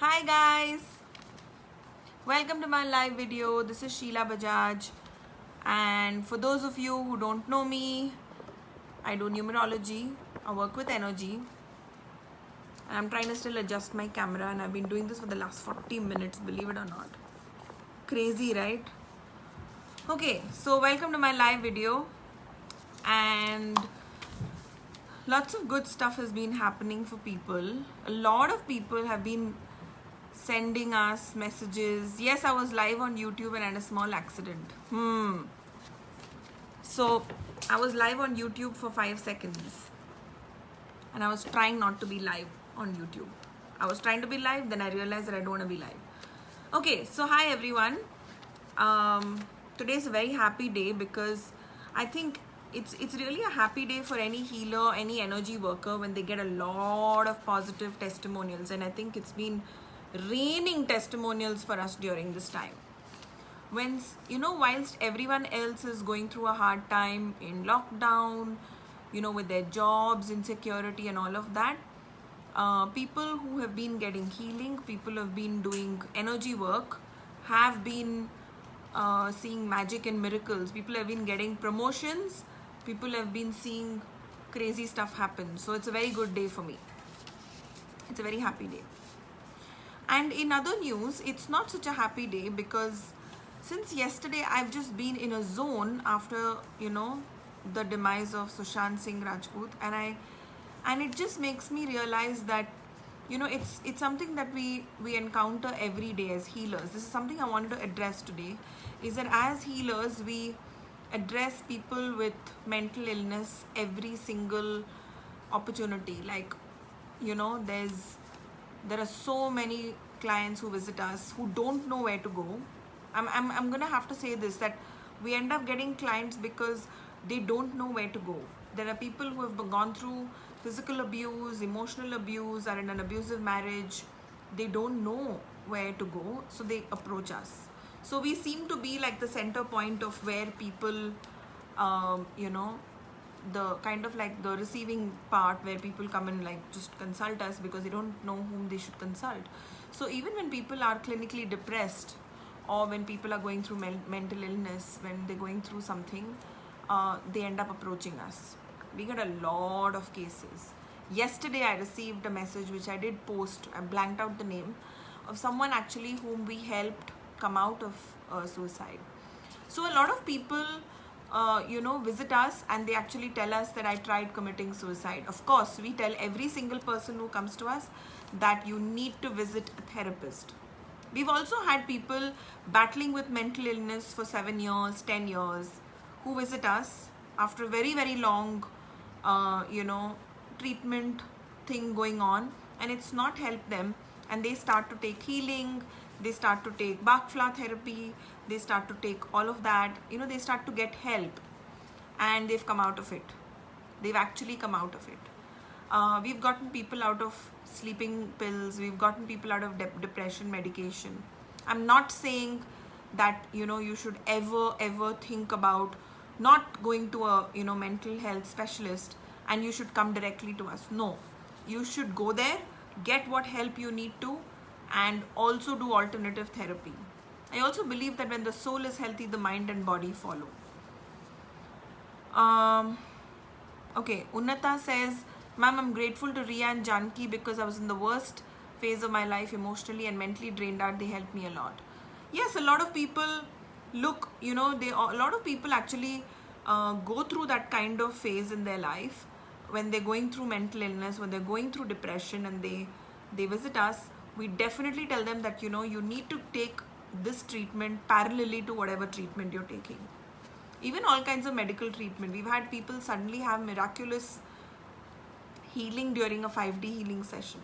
Hi guys, welcome to my live video. This is Sheila Bajaj, and for those of you who don't know me, I do numerology. I work with energy, and I'm trying to still adjust my camera, and I've been doing this for the last 40 minutes, believe it or not. Crazy, right? Okay, so welcome to my live video, and lots of good stuff has been happening for people. A lot of people have been sending us messages. Yes, I was live on YouTube and had a small accident. So I was live on YouTube for 5 seconds and I was trying not to be live on YouTube. I was trying to be live, then I realized that I don't want to be live. Okay, so hi everyone. Today's a very happy day because I think it's really a happy day for any healer, any energy worker when they get a lot of positive testimonials, and I think it's been raining testimonials for us during this time. When, whilst everyone else is going through a hard time in lockdown, with their jobs, insecurity and all of that, people who have been getting healing, people who have been doing energy work, have been seeing magic and miracles. People have been getting promotions. People have been seeing crazy stuff happen. So it's a very good day for me. It's a very happy day. And in other news, it's not such a happy day because since yesterday I've just been in a zone after, the demise of Sushant Singh Rajput, and it just makes me realize that, it's something that we encounter every day as healers. This is something I wanted to address today, is that as healers, we address people with mental illness every single opportunity. Like, there are so many clients who visit us who don't know where to go. I'm gonna have to say this, that we end up getting clients because they don't know where to go. There are people who have gone through physical abuse, emotional abuse, are in an abusive marriage. They don't know where to go, so they approach us. So we seem to be like the center point of where people, the kind of like the receiving part where people come and like just consult us because they don't know whom they should consult. So even when people are clinically depressed, or when people are going through mental illness, when they're going through something, they end up approaching us. We get a lot of cases. Yesterday I received a message which I did post, I blanked out the name, of someone actually whom we helped come out of suicide. So a lot of people visit us and they actually tell us that I tried committing suicide. Of course, we tell every single person who comes to us that you need to visit a therapist. We've also had people battling with mental illness for 7 years, 10 years, who visit us after a very, very long, treatment thing going on, and it's not helped them, and they start to take healing, they start to take Bach flower therapy, they start to take all of that, they start to get help, and they've come out of it. They've actually come out of it. We've gotten people out of sleeping pills, we've gotten people out of depression medication. I'm not saying that, you should ever think about not going to a, mental health specialist and you should come directly to us. No, you should go there, get what help you need to, and also do alternative therapy. I also believe that when the soul is healthy, the mind and body follow. Okay, Unnata says, ma'am, I'm grateful to Riya and Janki because I was in the worst phase of my life, emotionally and mentally drained out. They helped me a lot. Yes, a lot of people look, a lot of people actually go through that kind of phase in their life when they're going through mental illness, when they're going through depression, and they visit us. We definitely tell them that, you need to take this treatment parallelly to whatever treatment you're taking. Even all kinds of medical treatment. We've had people suddenly have miraculous healing during a 5D healing session.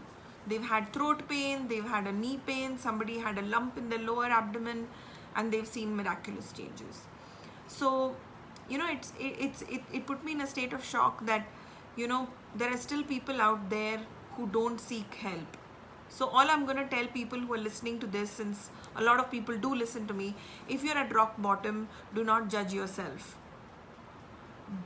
They've had throat pain, they've had a knee pain, somebody had a lump in their lower abdomen, and they've seen miraculous changes. So, it put me in a state of shock that, there are still people out there who don't seek help. So all I'm going to tell people who are listening to this, since a lot of people do listen to me, if you're at rock bottom, do not judge yourself.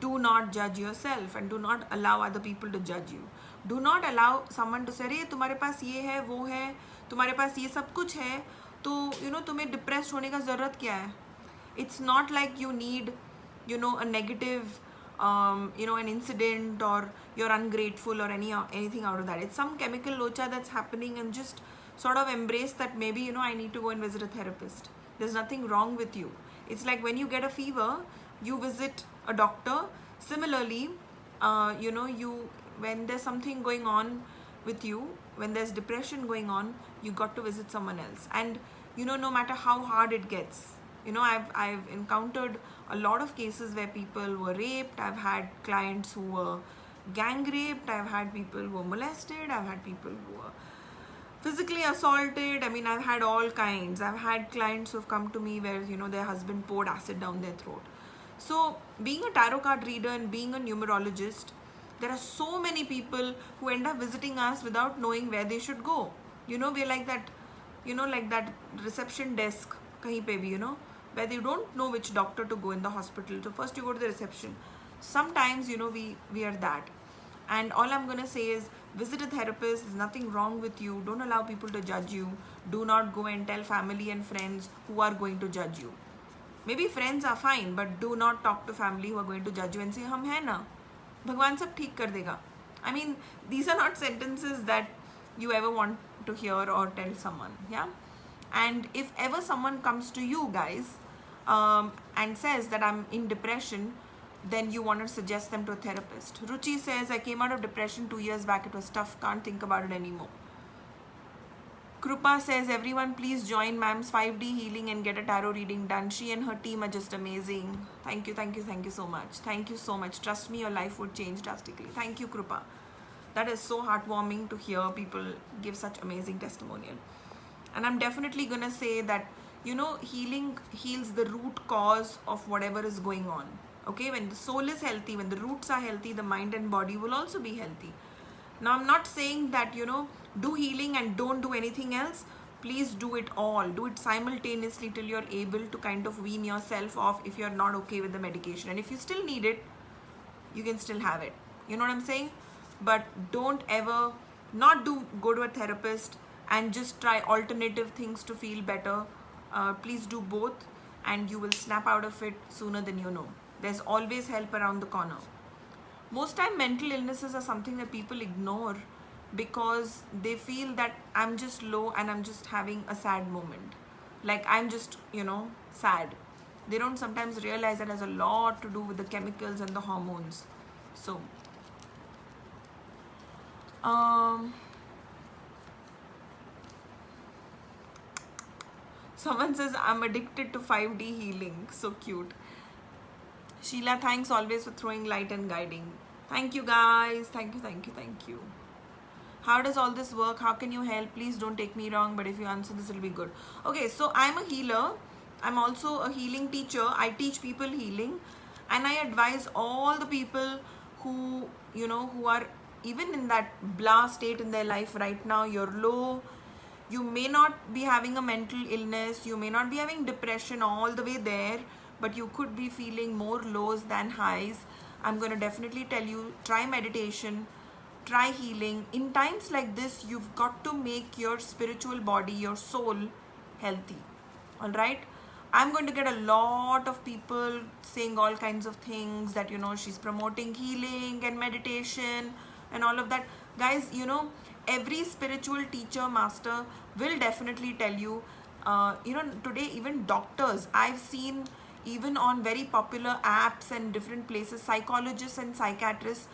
Do not judge yourself and do not allow other people to judge you. Do not allow someone to say, अरे तुम्हारे पास ये है, वो है, तुम्हारे पास ये सब कुछ है, तो तुम्हें डिप्रेस्ड होने का ज़रूरत क्या है? It's not like you need, a negative, an incident, or you're ungrateful or anything out of that. It's some chemical locha that's happening, and just sort of embrace that maybe, I need to go and visit a therapist. There's nothing wrong with you. It's like when you get a fever, you visit a doctor. Similarly, when there's something going on with you, when there's depression going on, you got to visit someone else. And, no matter how hard it gets, I've encountered a lot of cases where people were raped. I've had clients who were gang raped. I've had people who were molested. I've had people who were physically assaulted. I mean, I've had all kinds. I've had clients who've come to me where, their husband poured acid down their throat. So being a tarot card reader and being a numerologist, there are so many people who end up visiting us without knowing where they should go. We're like that, like that reception desk, kahin pe bhi, where they don't know which doctor to go in the hospital. So first you go to the reception. Sometimes, we are that. And all I'm going to say is, visit a therapist. There's nothing wrong with you. Don't allow people to judge you. Do not go and tell family and friends who are going to judge you. Maybe friends are fine, but do not talk to family who are going to judge you and say, hum hai na, Bhagwan sab theek kar dega. I mean, these are not sentences that you ever want to hear or tell someone. Yeah. And if ever someone comes to you guys and says that I'm in depression, then you want to suggest them to a therapist. Ruchi says, I came out of depression 2 years back. It was tough. Can't think about it anymore. Krupa says, everyone please join ma'am's 5D healing and get a tarot reading done. She and her team are just amazing. Thank you so much. Thank you so much. Trust me, your life would change drastically. Thank you, Krupa. That is so heartwarming to hear people give such amazing testimonial. And I'm definitely going to say that, healing heals the root cause of whatever is going on. Okay, when the soul is healthy, when the roots are healthy, the mind and body will also be healthy. Now, I'm not saying that, do healing and don't do anything else. Please do it all. Do it simultaneously till you're able to kind of wean yourself off if you're not okay with the medication. And if you still need it, you can still have it. You know what I'm saying? But don't ever not go to a therapist and just try alternative things to feel better. Please do both, and you will snap out of it sooner than you know. There's always help around the corner. Most time mental illnesses are something that people ignore because they feel that I'm just low and I'm just having a sad moment. Like I'm just, sad. They don't sometimes realize that has a lot to do with the chemicals and the hormones. So, someone says, I'm addicted to 5D healing. So cute. Sheila, thanks always for throwing light and guiding. Thank you, guys. Thank you. How does all this work? How can you help? Please don't take me wrong, but if you answer this, it'll be good. Okay, so I'm a healer. I'm also a healing teacher. I teach people healing, and I advise all the people who, who are even in that blah state in their life right now. You're low. You may not be having a mental illness. You may not be having depression all the way there, but you could be feeling more lows than highs. I'm going to definitely tell you, try meditation, try healing. In times like this, you've got to make your spiritual body, your soul healthy. All right? I'm going to get a lot of people saying all kinds of things that, she's promoting healing and meditation and all of that. Guys, every spiritual teacher, master will definitely tell you, today even doctors, I've seen even on very popular apps and different places, psychologists and psychiatrists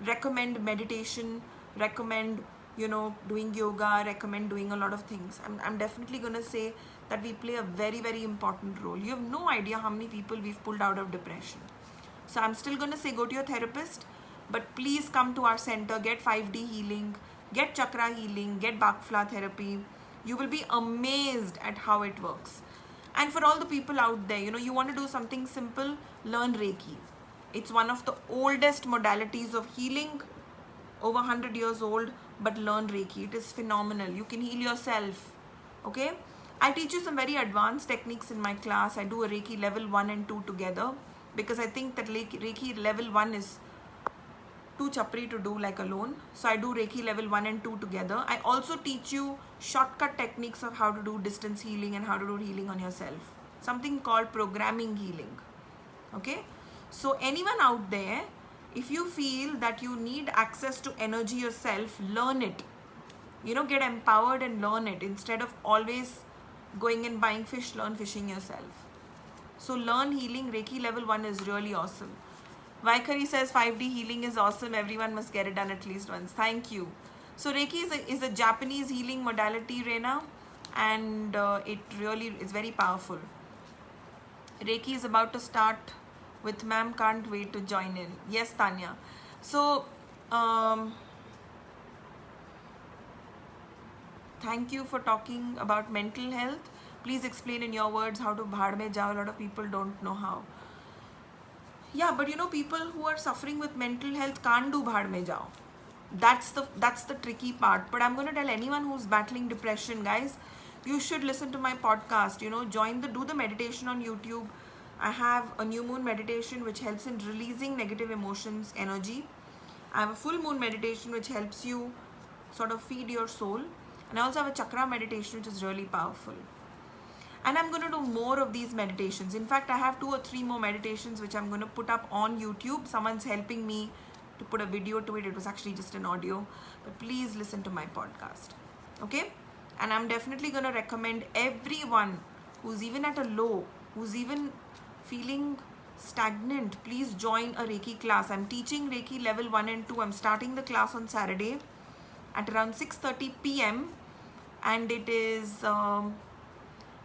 recommend meditation, recommend, doing yoga, recommend doing a lot of things. I'm definitely going to say that we play a very, very important role. You have no idea how many people we've pulled out of depression. So I'm still going to say go to your therapist, but please come to our center, get 5D healing, get chakra healing, get Bakfla therapy. You will be amazed at how it works. And for all the people out there, you want to do something simple, learn Reiki. It's one of the oldest modalities of healing, over 100 years old, but learn Reiki. It is phenomenal. You can heal yourself, okay? I teach you some very advanced techniques in my class. I do a Reiki level 1 and 2 together because I think that Reiki level 1 is too chapri to do like alone. So I do Reiki level 1 and 2 together. I also teach you shortcut techniques of how to do distance healing and how to do healing on yourself. Something called programming healing. Okay? So anyone out there, if you feel that you need access to energy yourself, learn it. Get empowered and learn it. Instead of always going and buying fish, learn fishing yourself. So learn healing. Reiki level 1 is really awesome. Vaikari says 5D healing is awesome. Everyone must get it done at least once. Thank you. So Reiki is a Japanese healing modality, Reina, and it really is very powerful. Reiki is about to start with ma'am. Can't wait to join in. Yes, Tanya. So thank you for talking about mental health. Please explain in your words how to bhaad mein jao. A lot of people don't know how. Yeah, but people who are suffering with mental health can't do bhaad mein jao. That's the tricky part. But I'm going to tell anyone who's battling depression, guys, you should listen to my podcast. Do the meditation on YouTube. I have a new moon meditation which helps in releasing negative emotions, energy. I have a full moon meditation which helps you sort of feed your soul. And I also have a chakra meditation which is really powerful. And I'm going to do more of these meditations. In fact, I have 2 or 3 more meditations which I'm going to put up on YouTube. Someone's helping me to put a video to it. It was actually just an audio. But please listen to my podcast. Okay? And I'm definitely going to recommend everyone who's even at a low, who's even feeling stagnant, please join a Reiki class. I'm teaching Reiki level 1 and 2. I'm starting the class on Saturday at around 6:30 p.m. and it is...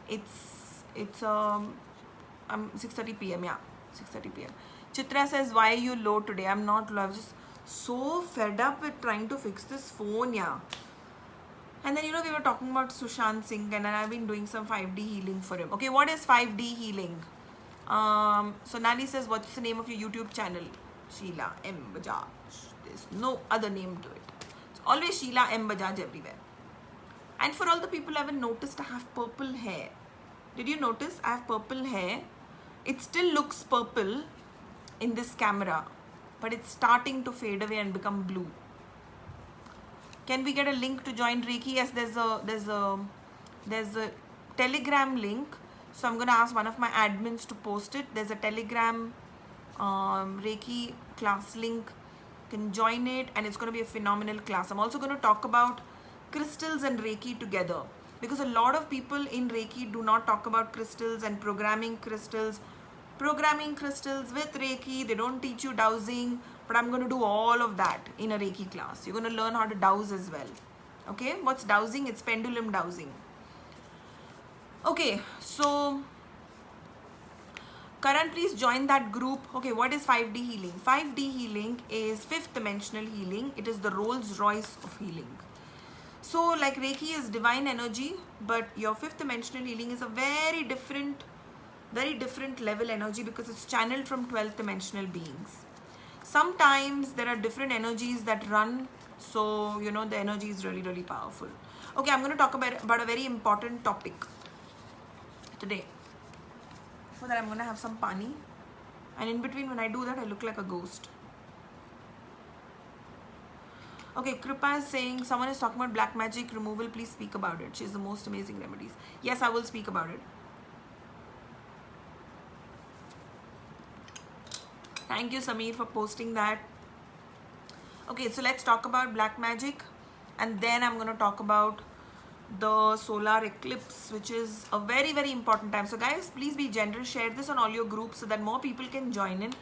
It's 6:30 p.m. Yeah, 6:30 p.m. Chitra says, why are you low today? I'm not low. I was just so fed up with trying to fix this phone. Yeah. And then we were talking about Sushant Singh and I've been doing some 5D healing for him. Okay, what is 5D healing? So Nani says, what's the name of your YouTube channel? Sheila M. Bajaj. There's no other name to it. It's always Sheila M. Bajaj everywhere. And for all the people I haven't noticed, I have purple hair. Did you notice I have purple hair? It still looks purple in this camera, but it's starting to fade away and become blue. Can we get a link to join Reiki? Yes, there's a Telegram link. So I'm going to ask one of my admins to post it. There's a Telegram Reiki class link. You can join it and it's going to be a phenomenal class. I'm also going to talk about crystals and Reiki together, because a lot of people in Reiki do not talk about crystals and programming crystals with Reiki. They don't teach you dowsing, but I'm going to do all of that in a Reiki class. You're going to learn how to dowse as well. Okay, what's dowsing? It's pendulum dowsing. Okay, so Karan, please join that group. Okay, what is 5D healing? 5D healing is 5th dimensional healing. It is the Rolls Royce of healing. So like Reiki is divine energy, but your 5th dimensional healing is a very different level energy, because it's channeled from 12th dimensional beings. Sometimes there are different energies that run, so the energy is really, really powerful. Okay, I'm going to talk about a very important topic today. For that I'm going to have some pani, and in between when I do that I look like a ghost. Okay, Kripa is saying someone is talking about black magic removal. Please speak about it. She's the most amazing remedies. Yes, I will speak about it. Thank you, Sameer, for posting that. Okay, so let's talk about black magic, and then I'm going to talk about the solar eclipse, which is a very, very important time. So guys, please be generous. Share this on all your groups so that more people can join in.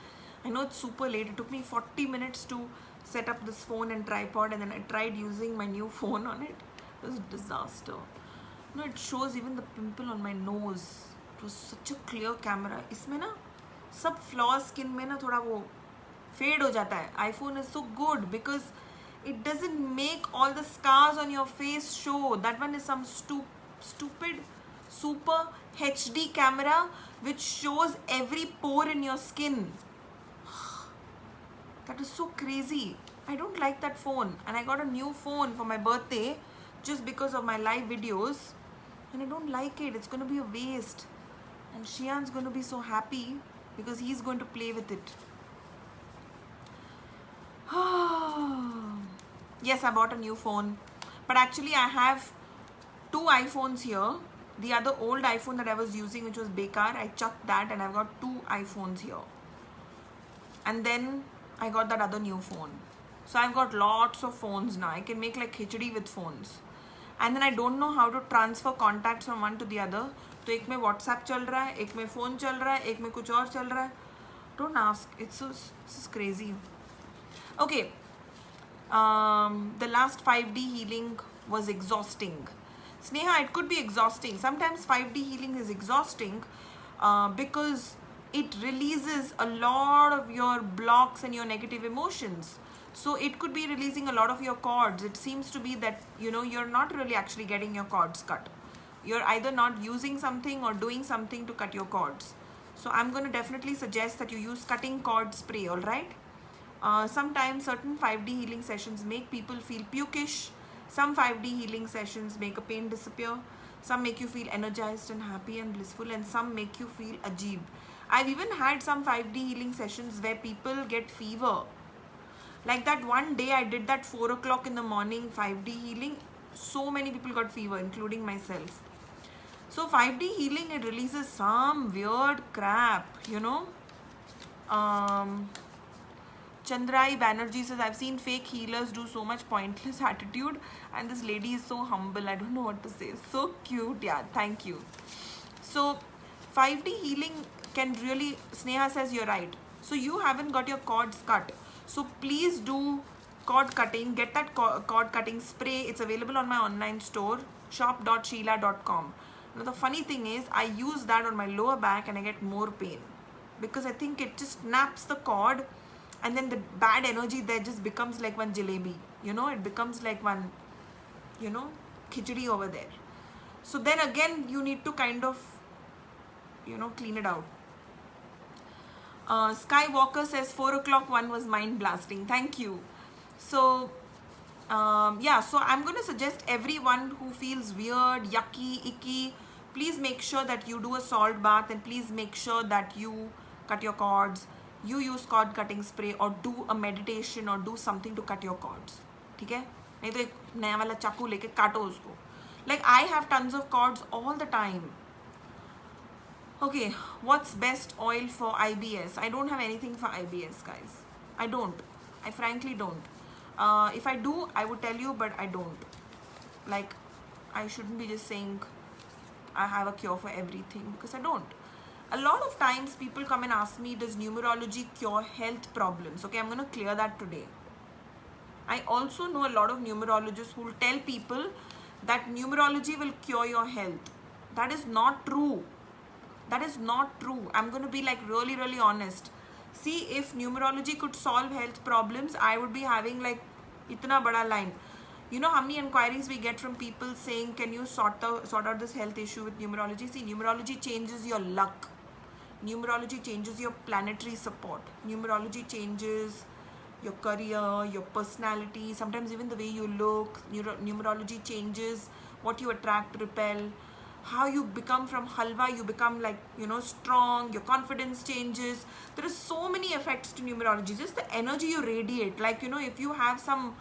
I know it's super late. It took me 40 minutes to set up this phone and tripod, and then I tried using my new phone on it. It was a disaster. It shows even the pimple on my nose. It was such a clear camera. इसमें ना सब flaws skin में ना थोड़ा वो fade हो जाता है. iPhone is so good because it doesn't make all the scars on your face show. That one is some stupid super HD camera which shows every pore in your skin. That is so crazy. I don't like that phone, and I got a new phone for my birthday just because of my live videos, and I don't like it. It's going to be a waste, and Shian's going to be so happy because he's going to play with it. Yes, I bought a new phone, but actually I have 2 iPhones here. The other old iPhone that I was using, which was bekar, I chucked that, and I've got 2 iPhones here. And then I got that other new phone. So I've got lots of phones now. I can make like khichdi with phones. And then I don't know how to transfer contacts from one to the other. तो एक में WhatsApp चल रहा है, एक में phone चल रहा है, एक में कुछ और चल रहा है. Don't ask. It's so crazy. Okay. The last 5D healing was exhausting. Sneha, it could be exhausting. Sometimes 5D healing is exhausting because it releases a lot of your blocks and your negative emotions. So it could be releasing a lot of your cords. It seems to be that, you're not really actually getting your cords cut. You're either not using something or doing something to cut your cords. So I'm going to definitely suggest that you use cutting cord spray, all right? Sometimes certain 5D healing sessions make people feel pukish. Some 5D healing sessions make a pain disappear. Some make you feel energized and happy and blissful, and some make you feel ajeeb. I've even had some 5D healing sessions where people get fever. Like that one day I did that 4 o'clock in the morning 5D healing. So many people got fever, including myself. So 5D healing, it releases some weird crap, Chandrai Banerjee says, I've seen fake healers do so much pointless attitude, and this lady is so humble. I don't know what to say. So cute. Yeah, thank you. So 5D healing can really, Sneha says you're right. So you haven't got your cords cut. So please do cord cutting. Get that cord cutting spray. It's available on my online store, shop.sheila.com. Now the funny thing is, I use that on my lower back and I get more pain because I think it just snaps the cord. And then the bad energy there just becomes like one jalebi, it becomes like one, khichdi over there. So then again, you need to kind of, clean it out. Skywalker says 4 o'clock one was mind blasting. Thank you. So, yeah, so I'm going to suggest everyone who feels weird, yucky, icky, please make sure that you do a salt bath, and please make sure that you cut your cords. You use cord cutting spray or do a meditation or do something to cut your cords. ठीक है? नहीं तो एक नया वाला चाकू लेके काटो उसको. Like I have tons of cords all the time. Okay, what's best oil for IBS? I don't have anything for IBS, guys. I don't. I frankly don't. If I do, I would tell you, but I don't. Like, I shouldn't be just saying I have a cure for everything because I don't. A lot of times people come and ask me, does numerology cure health problems? Okay, I'm going to clear that today. I also know a lot of numerologists who will tell people that numerology will cure your health. That is not true. That is not true. I'm going to be like really, really honest. See, if numerology could solve health problems, I would be having like itna bada line. You know how many inquiries we get from people saying, can you sort out this health issue with numerology? See, numerology changes your luck. Numerology changes your planetary support. Numerology changes your career, your personality, sometimes even the way you look. Numerology changes what you attract, repel, how you become from halwa, you become like, strong, your confidence changes. There are so many effects to numerology. Just the energy you radiate. Like, if you have some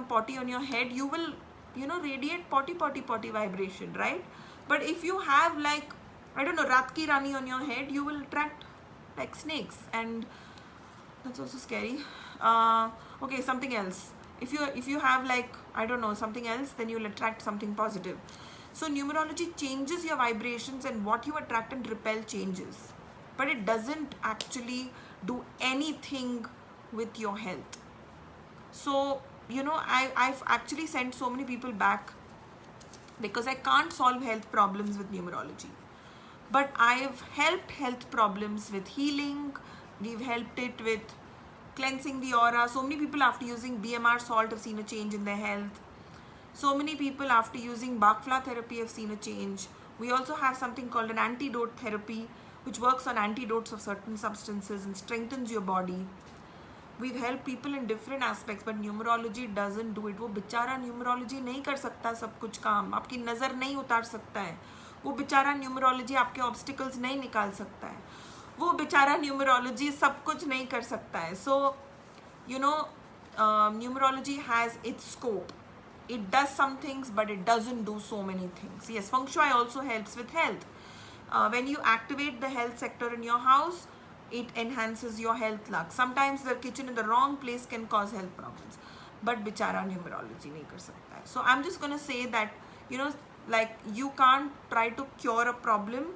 potty on your head, you will, radiate potty vibration, right? But if you have like, I don't know, Rat Ki Rani on your head, you will attract like snakes, and that's also scary. Okay, something else. If you have like, I don't know, something else, then you'll attract something positive. So numerology changes your vibrations, and what you attract and repel changes. But it doesn't actually do anything with your health. So, I've actually sent so many people back because I can't solve health problems with numerology. But I've helped health problems with healing. We've helped it with cleansing the aura. So many people after using BMR salt have seen a change in their health. So many people after using Bach flower therapy have seen a change. We also have something called an antidote therapy, which works on antidotes of certain substances and strengthens your body. We've helped people in different aspects, but numerology doesn't do it. वो बेचारा numerology नहीं कर सकता सब कुछ काम. आपकी नज़र नहीं उतार सकता है. वो बेचारा न्यूमरोलॉजी आपके ऑब्स्टिकल्स नहीं निकाल सकता है. वो बेचारा न्यूमरोलॉजी सब कुछ नहीं कर सकता है. सो numerology has its scope. It does some things, but it doesn't do so many things. Yes, feng shui also helps with health. When you activate the health sector in your house, it enhances your health luck. Sometimes the kitchen in the wrong place can cause health problems, but bichara numerology nahi kar sakta hai. So I'm just going to say that, like, you can't try to cure a problem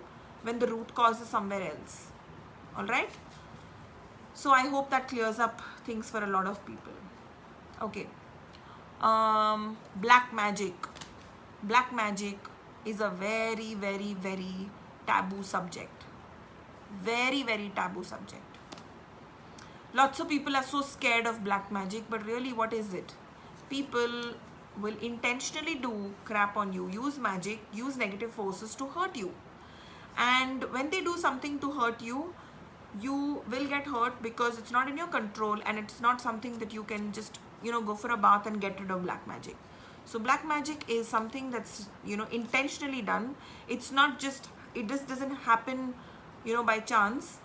when the root cause is somewhere else. All right? So I hope that clears up things for a lot of people. Okay. Black magic. Black magic is a very, very, very taboo subject. Very, very taboo subject. Lots of people are so scared of black magic, but really, what is it? People will intentionally do crap on you, use magic, use negative forces to hurt you. And when they do something to hurt you, you will get hurt because it's not in your control, and it's not something that you can just, go for a bath and get rid of black magic. So black magic is something that's, intentionally done. It's not just, it just doesn't happen, by chance.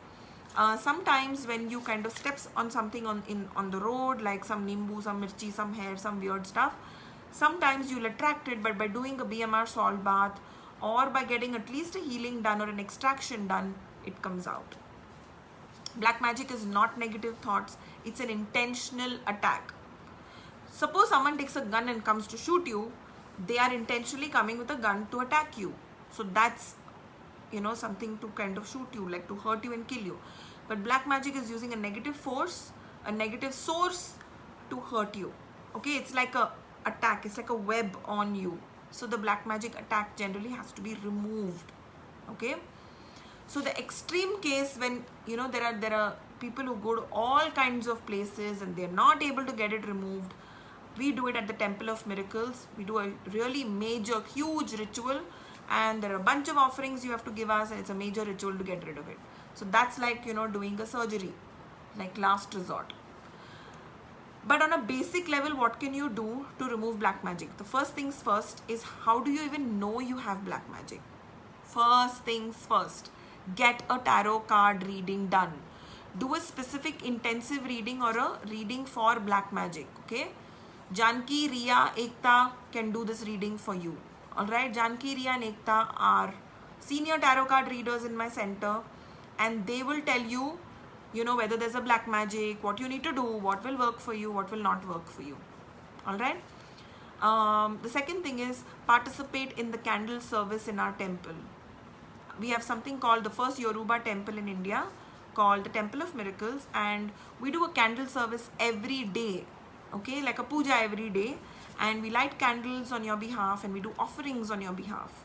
Sometimes when you kind of steps on something on the road, like some nimbu, some mirchi, some hair, some weird stuff, sometimes you'll attract it, but by doing a BMR salt bath or by getting at least a healing done or an extraction done, it comes out. Black magic is not negative thoughts. It's an intentional attack. Suppose someone takes a gun and comes to shoot you, they are intentionally coming with a gun to attack you. So that's, something to kind of shoot you, like to hurt you and kill you. But black magic is using a negative force, a negative source to hurt you. Okay, it's like a attack. It's like a web on you. So the black magic attack generally has to be removed. Okay. So the extreme case when, there are people who go to all kinds of places and they're not able to get it removed. We do it at the Temple of Miracles. We do a really major, huge ritual, and there are a bunch of offerings you have to give us, and it's a major ritual to get rid of it. So that's like, doing a surgery, like last resort. But on a basic level, what can you do to remove black magic? The first things first is, how do you even know you have black magic? First things first, get a tarot card reading done. Do a specific intensive reading or a reading for black magic, okay? Janki, Riya, Ekta can do this reading for you. Alright, Janki, Riya and Ekta are senior tarot card readers in my center, and they will tell you, whether there's a black magic, what you need to do, what will work for you, what will not work for you. Alright. The second thing is, participate in the candle service in our temple. We have something called the first Yoruba temple in India, called the Temple of Miracles, and we do a candle service every day. Okay, like a puja every day, and we light candles on your behalf and we do offerings on your behalf.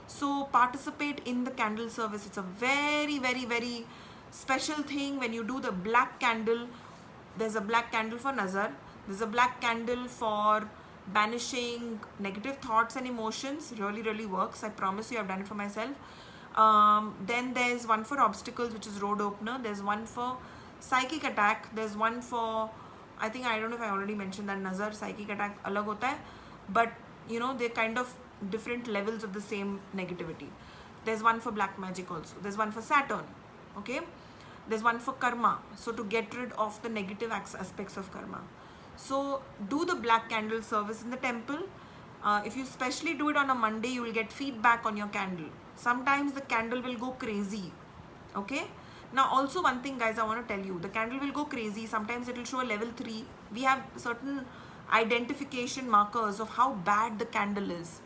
So participate in the candle service. It's a very, very, very special thing. When you do the black candle, there's a black candle for nazar, there's a black candle for banishing negative thoughts and emotions. Really, really works. I promise you, I've done it for myself. Then there's one for obstacles, which is road opener. There's one for psychic attack. There's one for, I don't know if I already mentioned that, nazar, psychic attack alag hota hai, but they're kind of different levels of the same negativity. There's one for black magic also. There's one for Saturn. Okay. There's one for karma. So to get rid of the negative aspects of karma. So do the black candle service in the temple. If you especially do it on a Monday, you will get feedback on your candle. Sometimes the candle will go crazy. Okay. Now also one thing, guys, I want to tell you, the candle will go crazy. Sometimes it will show a level 3. We have certain identification markers of how bad the candle is.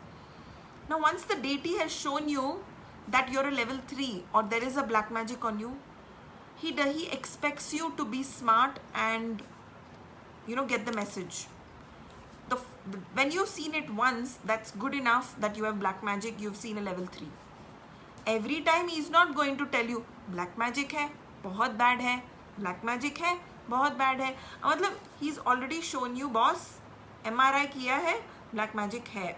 Now once the deity has shown you that you're a level 3 or there is a black magic on you, he expects you to be smart and get the message. When you've seen it once, that's good enough that you have black magic, you've seen a level 3. Every time he is not going to tell you black magic hai, बहुत bad hai, black magic hai, बहुत bad hai. मतलब he's already shown you, boss, MRI किया है, black magic hai,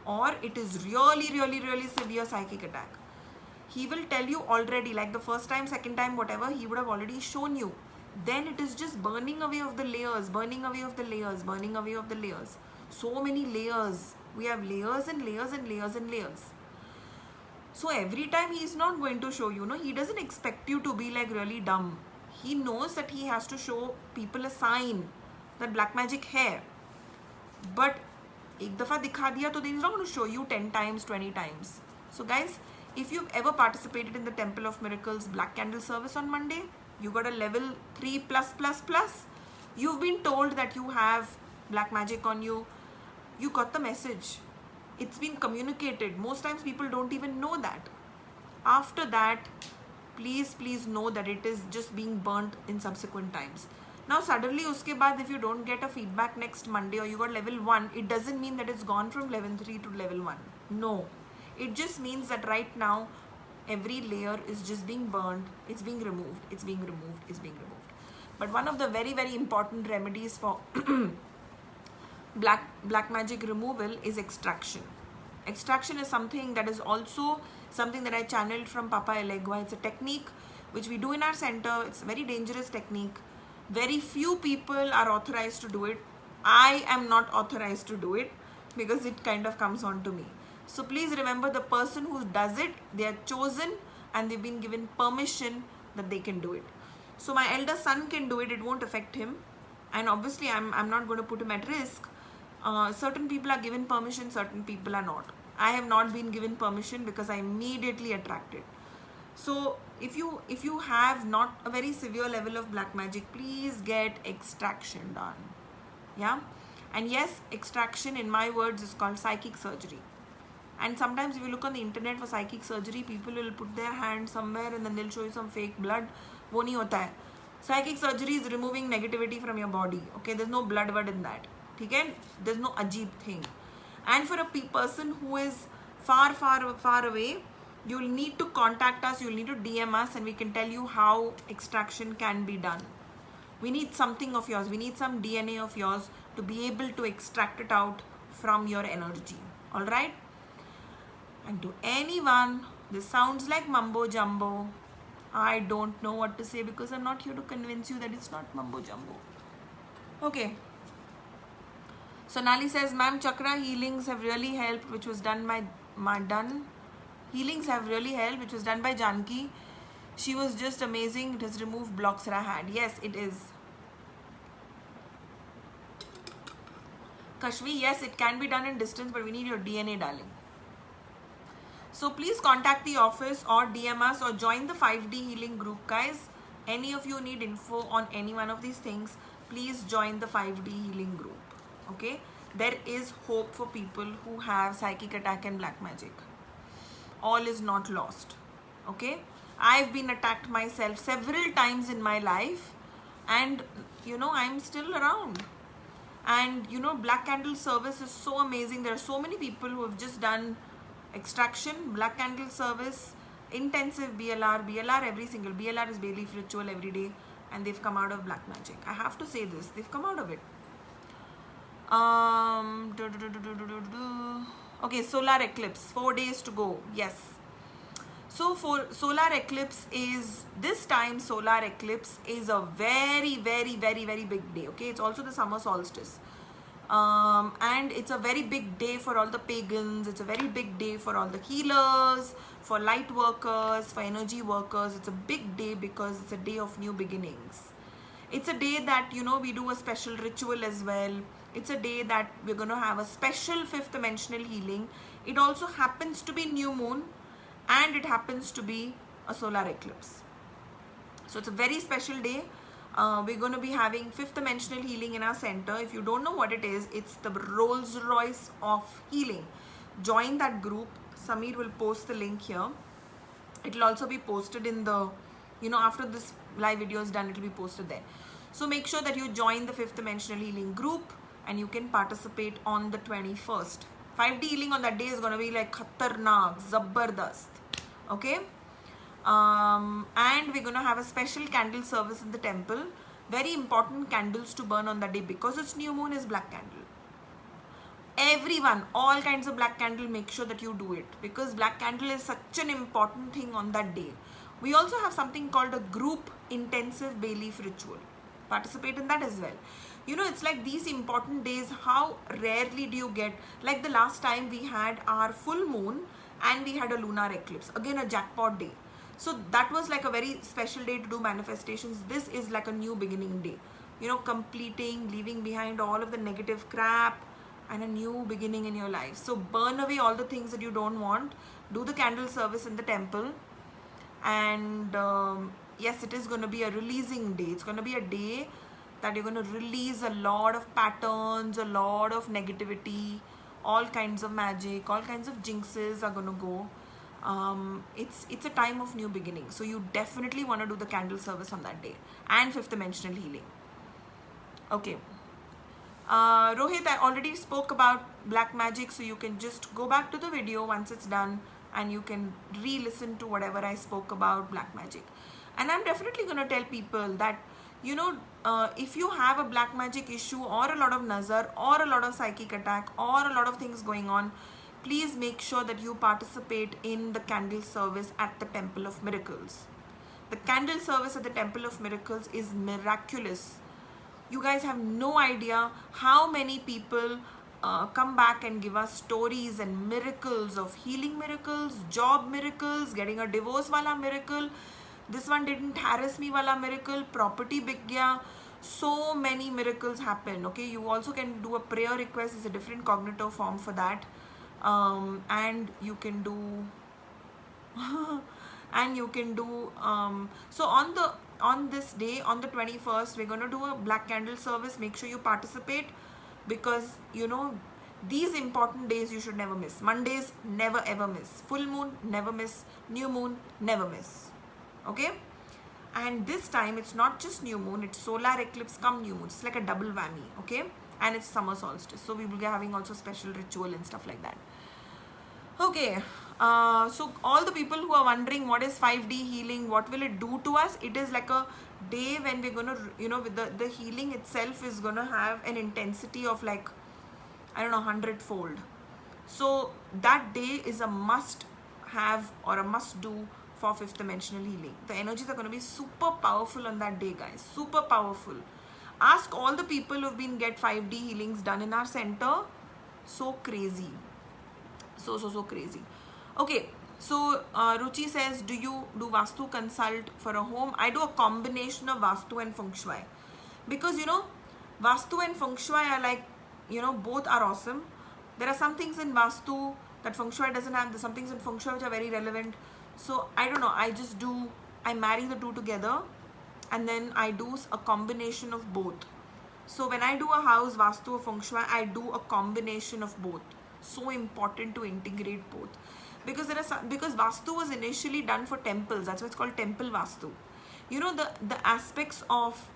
or it is really, really, really severe psychic attack. He will tell you already, like the first time, second time, whatever, he would have already shown you. Then it is just burning away of the layers, burning away of the layers, burning away of the layers. So many layers. We have layers and layers and layers and layers. So every time he is not going to show you, he doesn't expect you to be like really dumb. He knows that he has to show people a sign that black magic है, but एक दफा दिखा दिया तो they is not going to show you 10 times, 20 times. So guys, if you've ever participated in the Temple of Miracles Black Candle service on Monday, you got a level 3+++. You've been told that you have black magic on you. You got the message. It's been communicated. Most times people don't even know that. After that, please know that it is just being burnt in subsequent times. Now suddenly uske baad, if you don't get a feedback next Monday or you got level 1, it doesn't mean that it's gone from level 3 to level 1. No. It just means that right now every layer is just being burned, it's being removed, it's being removed, it's being removed. But one of the very, very important remedies for black magic removal is extraction. Extraction is something that is also something that I channeled from Papa Elegua. It's a technique which we do in our center. It's a very dangerous technique. Very few people are authorized to do it. I am not authorized to do it because it kind of comes on to me. So please remember, the person who does it, they are chosen and they've been given permission that they can do it. So my elder son can do it. It won't affect him. And obviously I'm not going to put him at risk. Certain people are given permission, certain people are not. I have not been given permission because I immediately attracted. So if you have not a very severe level of black magic, please get extraction done. Yeah. And yes, extraction in my words is called psychic surgery. And sometimes if you look on the internet for psychic surgery, people will put their hand somewhere and then they'll show you some fake blood. वो नहीं होता है. Psychic surgery is removing negativity from your body. Okay, there's no blood in that. Okay? There's no ajib thing. And for a person who is far away, you'll need to contact us, you'll need to DM us, and we can tell you how extraction can be done. We need something of yours, we need some DNA of yours to be able to extract it out from your energy. Alright? And to anyone, this sounds like mumbo jumbo. I don't know what to say because I'm not here to convince you that it's not mumbo jumbo. Okay. Sonali says, ma'am, chakra healings have really helped, which was done by healings have really helped, which was done by Janki. She was just amazing. It has removed blocks that I had. Yes, it is. Kashvi, yes, it can be done in distance, but we need your DNA, darling. So please contact the office or DM us or join the 5D healing group, guys. Any of you need info on any one of these things, please join the 5D healing group. Okay, there is hope for people who have psychic attack and black magic. All is not lost. Okay, I've been attacked myself several times in my life, and I'm still around. And black candle service is so amazing. There are so many people who have just done extraction, black candle service, intensive BLR every single BLR is Bay Leaf Ritual every day, and they've come out of black magic. I have to say this, they've come out of it. Okay, solar eclipse, 4 days to go. Yes, so for solar eclipse is this time, solar eclipse is a very big day. Okay, it's also the summer solstice, and it's a very big day for all the pagans. It's a very big day for all the healers, for light workers, for energy workers. It's a big day because it's a day of new beginnings. It's a day that we do a special ritual as well. It's a day that we're going to have a special 5th dimensional healing. It also happens to be new moon, and it happens to be a solar eclipse. So it's a very special day. We're going to be having 5th dimensional healing in our center. If you don't know what it is, it's the Rolls Royce of healing. Join that group. Samir will post the link here. It will also be posted in the, after this live video is done, it will be posted there. So make sure that you join the 5th dimensional healing group, and you can participate on the 21st. 5D healing on that day is going to be like khatarnak, zabardast. Okay, and we're going to have a special candle service in the temple. Very important candles to burn on that day because it's new moon is black candle. Everyone, all kinds of black candle, make sure that you do it because black candle is such an important thing on that day. We also have something called a group intensive Bay Leaf ritual. Participate in that as well. It's like these important days, how rarely do you get, like the last time we had our full moon and we had a lunar eclipse, again a jackpot day. So that was like a very special day to do manifestations. This is like a new beginning day. completing, leaving behind all of the negative crap, and a new beginning in your life. So burn away all the things that you don't want. Do the candle service in the temple. And yes, it is going to be a releasing day. It's going to be a day that you're going to release a lot of patterns, a lot of negativity, all kinds of magic, all kinds of jinxes are going to go. It's a time of new beginning. So you definitely want to do the candle service on that day. And fifth dimensional healing. Okay. Rohit, I already spoke about black magic, so you can just go back to the video once it's done and you can re-listen to whatever I spoke about black magic. And I'm definitely going to tell people that, if you have a black magic issue or a lot of nazar or a lot of psychic attack or a lot of things going on, please make sure that you participate in the candle service at the Temple of Miracles. The candle service at the Temple of Miracles is miraculous. You guys have no idea how many people come back and give us stories and miracles of healing miracles, job miracles, getting a divorce wala miracle, this one didn't harass me wala miracle, property big gaya. So many miracles happen. Okay, you also can do a prayer request. It's a different cognitive form for that. And you can do so on this day, on the 21st, we're going to do a black candle service. Make sure you participate, because these important days you should never miss. Mondays, never ever miss. Full moon, never miss. New moon, never miss. Okay, and this time it's not just new moon, it's solar eclipse come new moon. It's like a double whammy. Okay, and it's summer solstice, so we will be having also special ritual and stuff like that. Okay, so all the people who are wondering what is 5D healing, what will it do to us, it is like a day when we're gonna, with the healing itself is gonna have an intensity of like, I don't know, 100-fold. So that day is a must have or a must do for fifth dimensional healing. The energies are going to be super powerful on that day, guys. Super powerful. Ask all the people who've been get 5D healings done in our center. So crazy. So crazy. Okay. So Ruchi says, do you do Vastu consult for a home? I do a combination of Vastu and Feng Shui. Because, Vastu and Feng Shui are like, both are awesome. There are some things in Vastu that Feng Shui doesn't have. There's some things in Feng Shui which are very relevant. So I don't know, I marry the two together and then I do a combination of both. So when I do a house, Vastu or Feng Shui, I do a combination of both. So important to integrate both. Because because Vastu was initially done for temples. That's why it's called Temple Vastu. The aspects of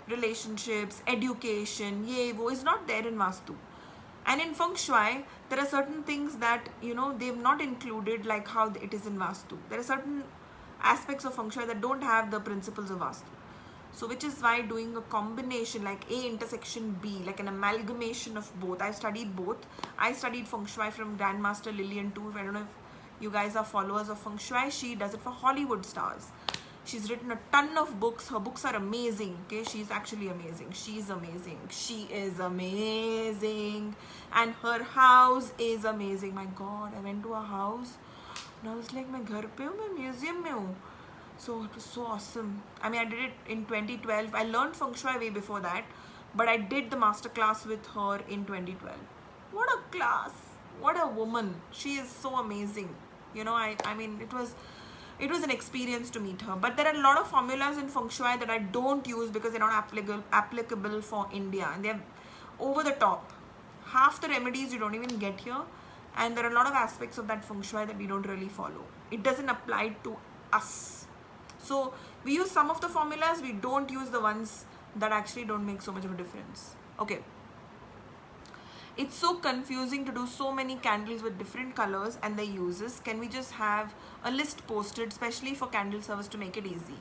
relationships, education, wo is not there in Vastu. And in Feng Shui, there are certain things that, they've not included like how it is in Vastu. There are certain aspects of Feng Shui that don't have the principles of Vastu. So which is why doing a combination like A intersection B, like an amalgamation of both. I've studied both. I studied Feng Shui from Grandmaster Lillian too. I don't know if you guys are followers of Feng Shui. She does it for Hollywood stars. She's written a ton of books. Her books are amazing. Okay, she's actually amazing. She's amazing. She is amazing. And her house is amazing. My God, I went to a house and I was like, मैं घर पे हूँ, मैं museum में हूँ. So it was so awesome. I mean, I did it in 2012. I learned Feng Shui way before that, but I did the master class with her in 2012. What a class! What a woman! She is so amazing. I mean, it was an experience to meet her. But there are a lot of formulas in Feng Shui that I don't use because they're not applicable for India. And they're over the top. Half the remedies you don't even get here. And there are a lot of aspects of that Feng Shui that we don't really follow. It doesn't apply to us. So we use some of the formulas. We don't use the ones that actually don't make so much of a difference. Okay. It's so confusing to do so many candles with different colors and their uses. Can we just have a list posted, especially for candle service, to make it easy?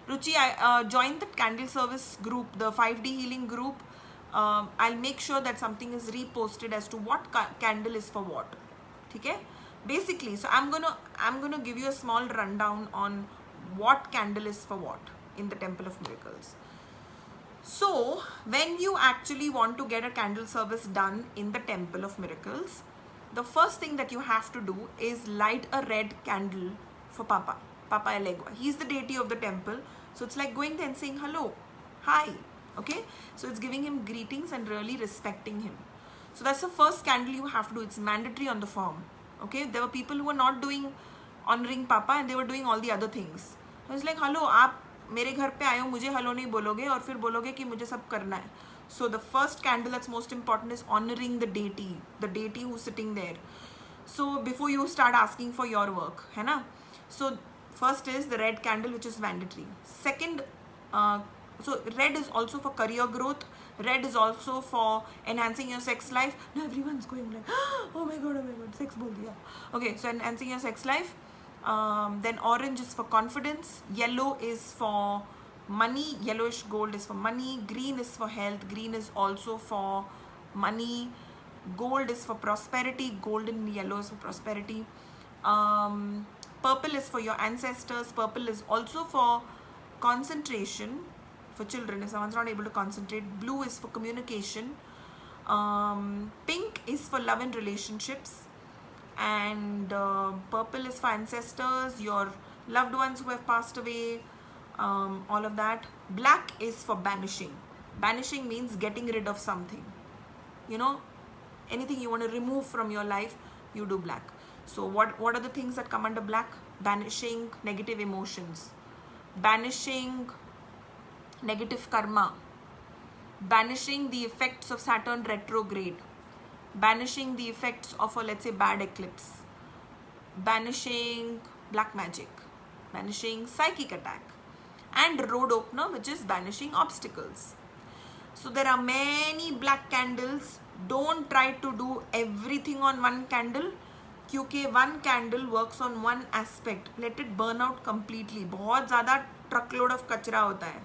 Ruchi, I joined the candle service group, the 5D healing group. I'll make sure that something is reposted as to what candle is for what. Okay? Basically, so I'm gonna give you a small rundown on what candle is for what in the Temple of Miracles. So when you actually want to get a candle service done in the Temple of Miracles, the first thing that you have to do is light a red candle for Papa Elegua. He's the deity of the temple. So it's like going there and saying hello, hi. Okay, so it's giving him greetings and really respecting him. So that's the first candle you have to do. It's mandatory on the form. Okay, there were people who were not doing honoring Papa and they were doing all the other things. So it's like, hello, आप मेरे घर पे आए हो, मुझे hello नहीं बोलोगे और फिर बोलोगे कि मुझे सब करना है. So the first candle that's most important is honoring the deity who's sitting there. So before you start asking for your work, है ना? So first is the red candle, which is mandatory. Second, so red is also for career growth. Red is also for enhancing your sex life. Now everyone's going like, oh my god, sex bol diya. Okay, so enhancing your sex life. Then orange is for confidence. Yellow is for money. Yellowish gold is for money. Green is for health. Green is also for money. Gold is for prosperity. Golden yellow is for prosperity. Purple is for your ancestors. Purple is also for concentration for children if someone's not able to concentrate. Blue is for communication. Pink is for love and relationships. And purple is for ancestors, your loved ones who have passed away, all of that. Black is for banishing. Banishing means getting rid of something. You know, anything you want to remove from your life, you do black. So what are the things that come under black? Banishing negative emotions, banishing negative karma, banishing the effects of Saturn retrograde, banishing the effects of a, let's say, bad eclipse, banishing black magic, banishing psychic attack, and road opener, which is banishing obstacles. So there are many black candles. Don't try to do everything on one candle, क्योंकि one candle works on one aspect. Let it burn out completely. बहुत ज़्यादा truckload of कचरा होता है.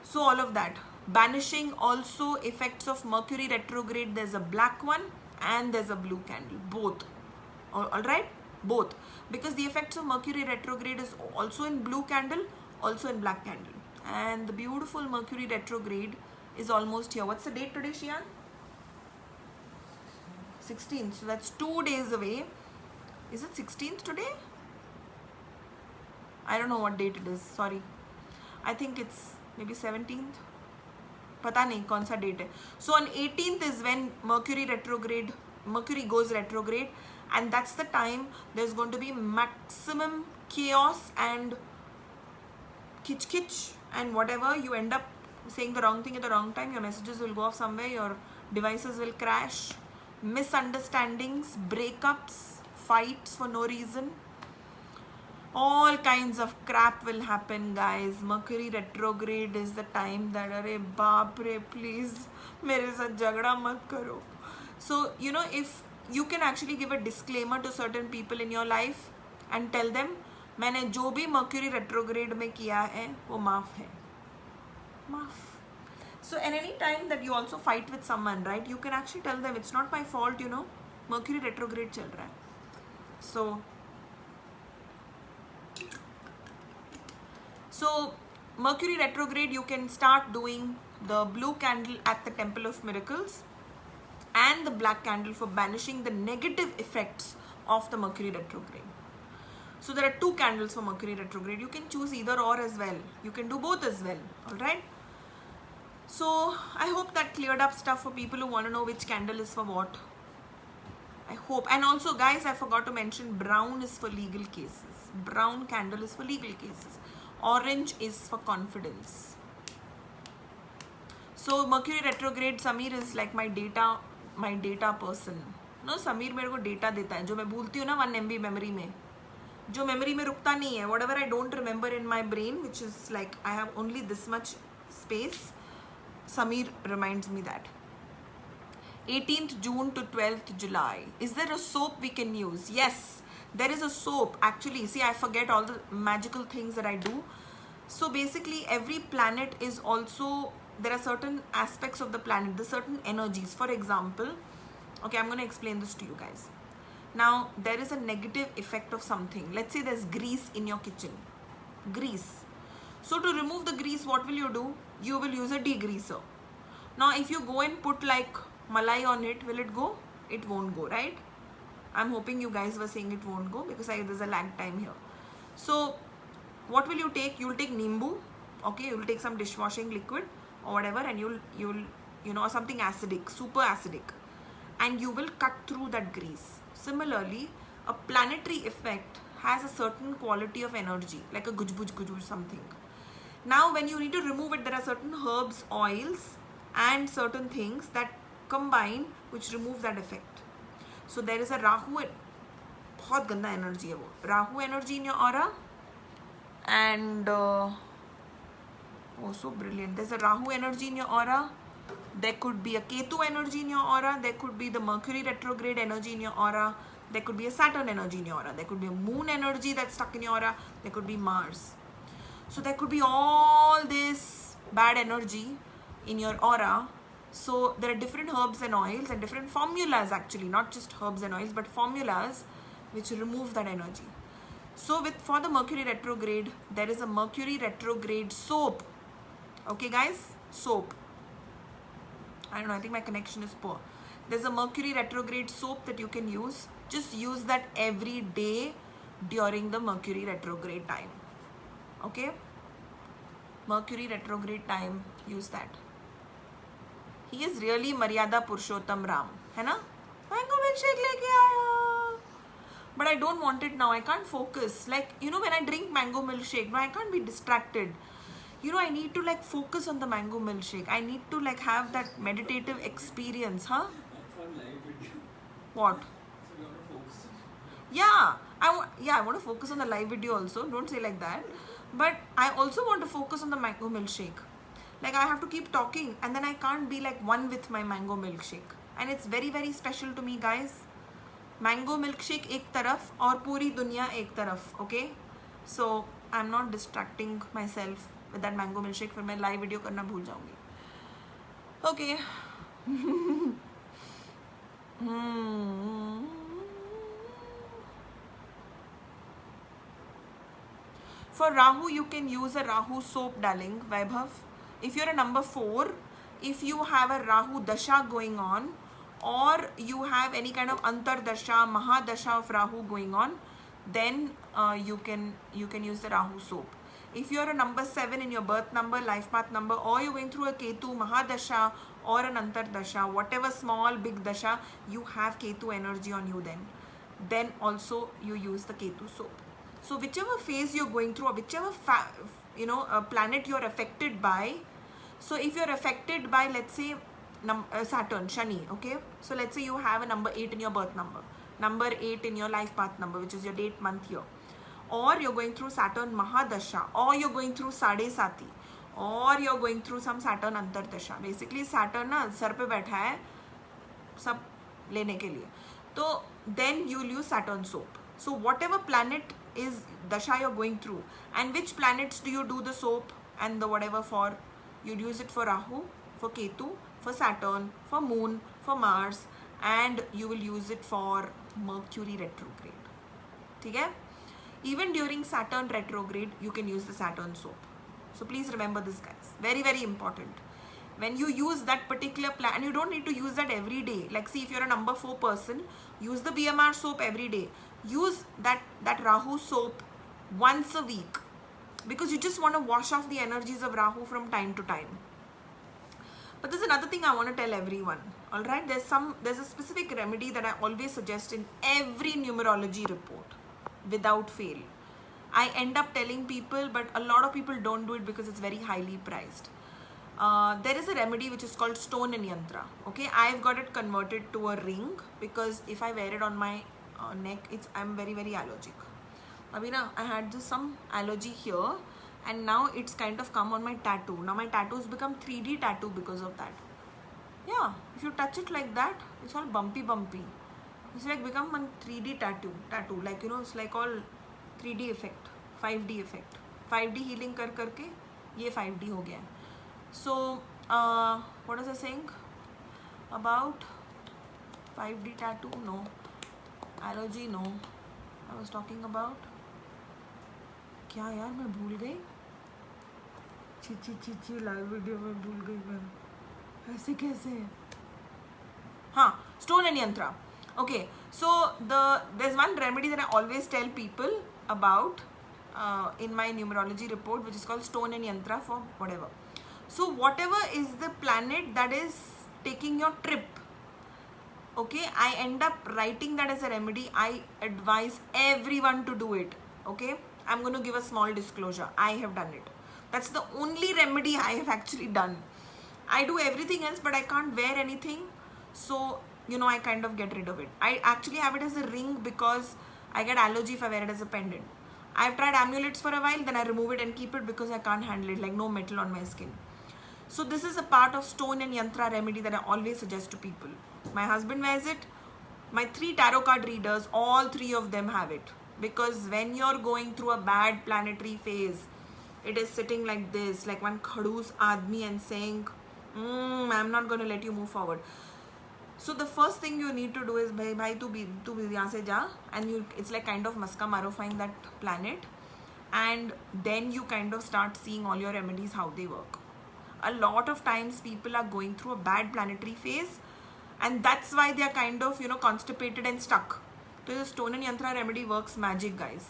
So all of that. Banishing also effects of Mercury retrograde. There's a black one and there's a blue candle. Both. All right? Both. Because the effects of Mercury retrograde is also in blue candle, also in black candle. And the beautiful Mercury retrograde is almost here. What's the date today, Shian? 16th. So that's 2 days away. Is it 16th today? I don't know what date it is. Sorry. I think it's maybe 17th. पता नहीं कौन सा date है. So on 18th is when Mercury goes retrograde, and that's the time there's going to be maximum chaos and kitch, and whatever, you end up saying the wrong thing at the wrong time, your messages will go off somewhere, your devices will crash, misunderstandings, breakups, fights for no reason. All kinds of crap will happen, guys. Mercury retrograde is the time that, अरे बाप रे, please मेरे साथ झगड़ा मत करो. So, you know, if you can actually give a disclaimer to certain people in your life and tell them, मैंने जो भी Mercury retrograde में किया है वो माफ है. Maaf. So at any time that you also fight with someone, right, you can actually tell them it's not my fault, you know, Mercury retrograde chal raha hai. So Mercury retrograde, you can start doing the blue candle at the Temple of Miracles and the black candle for banishing the negative effects of the Mercury retrograde. So there are 2 candles for Mercury retrograde. You can choose either or as well. You can do both as well. All right. So I hope that cleared up stuff for people who want to know which candle is for what. I hope. And also, guys, I forgot to mention, brown is for legal cases. Brown candle is for legal cases. Orange is for confidence. So Mercury retrograde, Samir is like my data person. No, Samir मेरे को data देता है जो मैं भूलती हूँ ना 1 MB memory में, जो memory में रुकता नहीं है. Whatever I don't remember in my brain, which is like I have only this much space, Samir reminds me that. 18th June to 12th July. Is there a soap we can use? Yes, there is a soap. Actually, see, I forget all the magical things that I do. So basically, every planet is also, there are certain aspects of the planet, the certain energies. For example, okay, I'm going to explain this to you guys. Now, there is a negative effect of something. Let's say there's grease in your kitchen. Grease. So to remove the grease, what will you do? You will use a degreaser. Now, if you go and put like malai on it, will it go? It won't go, right? I'm hoping you guys were saying it won't go because there's a lag time here. So what will you take? You'll take nimbu. Okay, you'll take some dishwashing liquid, or whatever, and you'll or something acidic, super acidic, and you will cut through that grease. Similarly, a planetary effect has a certain quality of energy, like a gujbuj something. Now when you need to remove it, there are certain herbs, oils and certain things that combine which remove that effect. So there is a Rahu, बहुत गंदा energy है वो, Rahu energy in your aura, and oh, so brilliant. There's a Rahu energy in your aura. There could be a Ketu energy in your aura. There could be the Mercury retrograde energy in your aura. There could be a Saturn energy in your aura. There could be a Moon energy that's stuck in your aura. There could be Mars. So there could be all this bad energy in your aura. So there are different herbs and oils and different formulas, actually, not just herbs and oils, but formulas which remove that energy. So for the Mercury retrograde, there is a Mercury retrograde soap. Okay guys, soap. I don't know, I think my connection is poor. There's a Mercury retrograde soap that you can use. Just use that every day during the Mercury retrograde time. Okay? Mercury retrograde time, use that. He is really Maryada Purushottam Ram. है ना? Mango milkshake लेके आया. But I don't want it now. I can't focus. Like, when I drink mango milkshake, I can't be distracted. I need to like focus on the mango milkshake. I need to like have that meditative experience, huh? What? Yeah, I want to focus on the live video also. Don't say like that. But I also want to focus on the mango milkshake. Like I have to keep talking and then I can't be like one with my mango milkshake. And it's very, very special to me, guys. Mango milkshake ek taraf aur puri dunya ek taraf, okay? So I'm not distracting myself with that mango milkshake. फिर मैं live video करना भूल जाऊँगी. Okay. For Rahu, you can use a Rahu soap, darling, Vaibhav. If you're a number 4, if you have a Rahu Dasha going on, or you have any kind of Antar Dasha, Mahadasha of Rahu going on, then you can use the Rahu soap. If you're a number 7 in your birth number, life path number, or you're going through a Ketu Mahadasha or an Antar Dasha, whatever small, big Dasha, you have Ketu energy on you then also you use the Ketu soap. So whichever phase you're going through, or whichever planet you're affected by. So if you're affected by, let's say, Saturn, Shani, okay? So let's say you have a number 8 in your birth number, number 8 in your life path number, which is your date, month, year. Or you're going through Saturn Mahadasha, or you're going through Sade Sati, or you're going through some Saturn Antar Dasha. Basically Saturn na sar pe baitha hai sab lene ke liye. So then you'll use Saturn soap. So whatever planet is Dasha you're going through, and which planets do you do the soap and the whatever for? You'd use it for Rahu, for Ketu, for Saturn, for Moon, for Mars, and you will use it for Mercury retrograde. Okay? Even during Saturn retrograde, you can use the Saturn soap. So please remember this, guys. Very, very important. When you use that particular plan, you don't need to use that every day. Like, see, if you're a number 4 person, use the BMR soap every day. Use that Rahu soap once a week, because you just want to wash off the energies of Rahu from time to time. But there's another thing I want to tell everyone. All right, there's a specific remedy that I always suggest in every numerology report, without fail. I end up telling people, but a lot of people don't do it because it's very highly priced. There is a remedy which is called Stone and Yantra. Okay, I've got it converted to a ring because if I wear it on my neck, I'm very, very allergic. Abhina, I had some allergy here, and now it's kind of come on my tattoo. Now my tattoo's become 3D tattoo because of that. Yeah, if you touch it like that, it's all bumpy. It's like become a 3D tattoo. Like, it's like all 3D effect, 5D effect. 5D healing karke, ye 5D ho gaya. So, what was I saying about 5D tattoo? No. Allergy? No. I was talking about क्या यार मैं भूल गई ची live video में भूल गई मैं ऐसे कैसे हाँ Stone and Yantra. Okay, so there's one remedy that I always tell people about in my numerology report, which is called Stone and Yantra for whatever. So whatever is the planet that is taking your trip, okay, I end up writing that as a remedy. I advise everyone to do it. Okay, I'm going to give a small disclosure. I have done it. That's the only remedy I have actually done. I do everything else, but I can't wear anything, so I kind of get rid of it. I actually have it as a ring because I get allergy if I wear it as a pendant. I've tried amulets for a while, then I remove it and keep it because I can't handle it, like no metal on my skin. So this is a part of stone and yantra remedy that I always suggest to people. My husband wears it. My 3 tarot card readers, all 3 of them have it. Because when you're going through a bad planetary phase, it is sitting like this, like one khadus admi, and saying, I'm not going to let you move forward. So the first thing you need to do is, bhai tu yahan se ja, and it's like kind of maska marofying that planet, and then you kind of start seeing all your remedies, how they work. A lot of times people are going through a bad planetary phase, and that's why they are kind of constipated and stuck. So the stone and yantra remedy works magic, guys.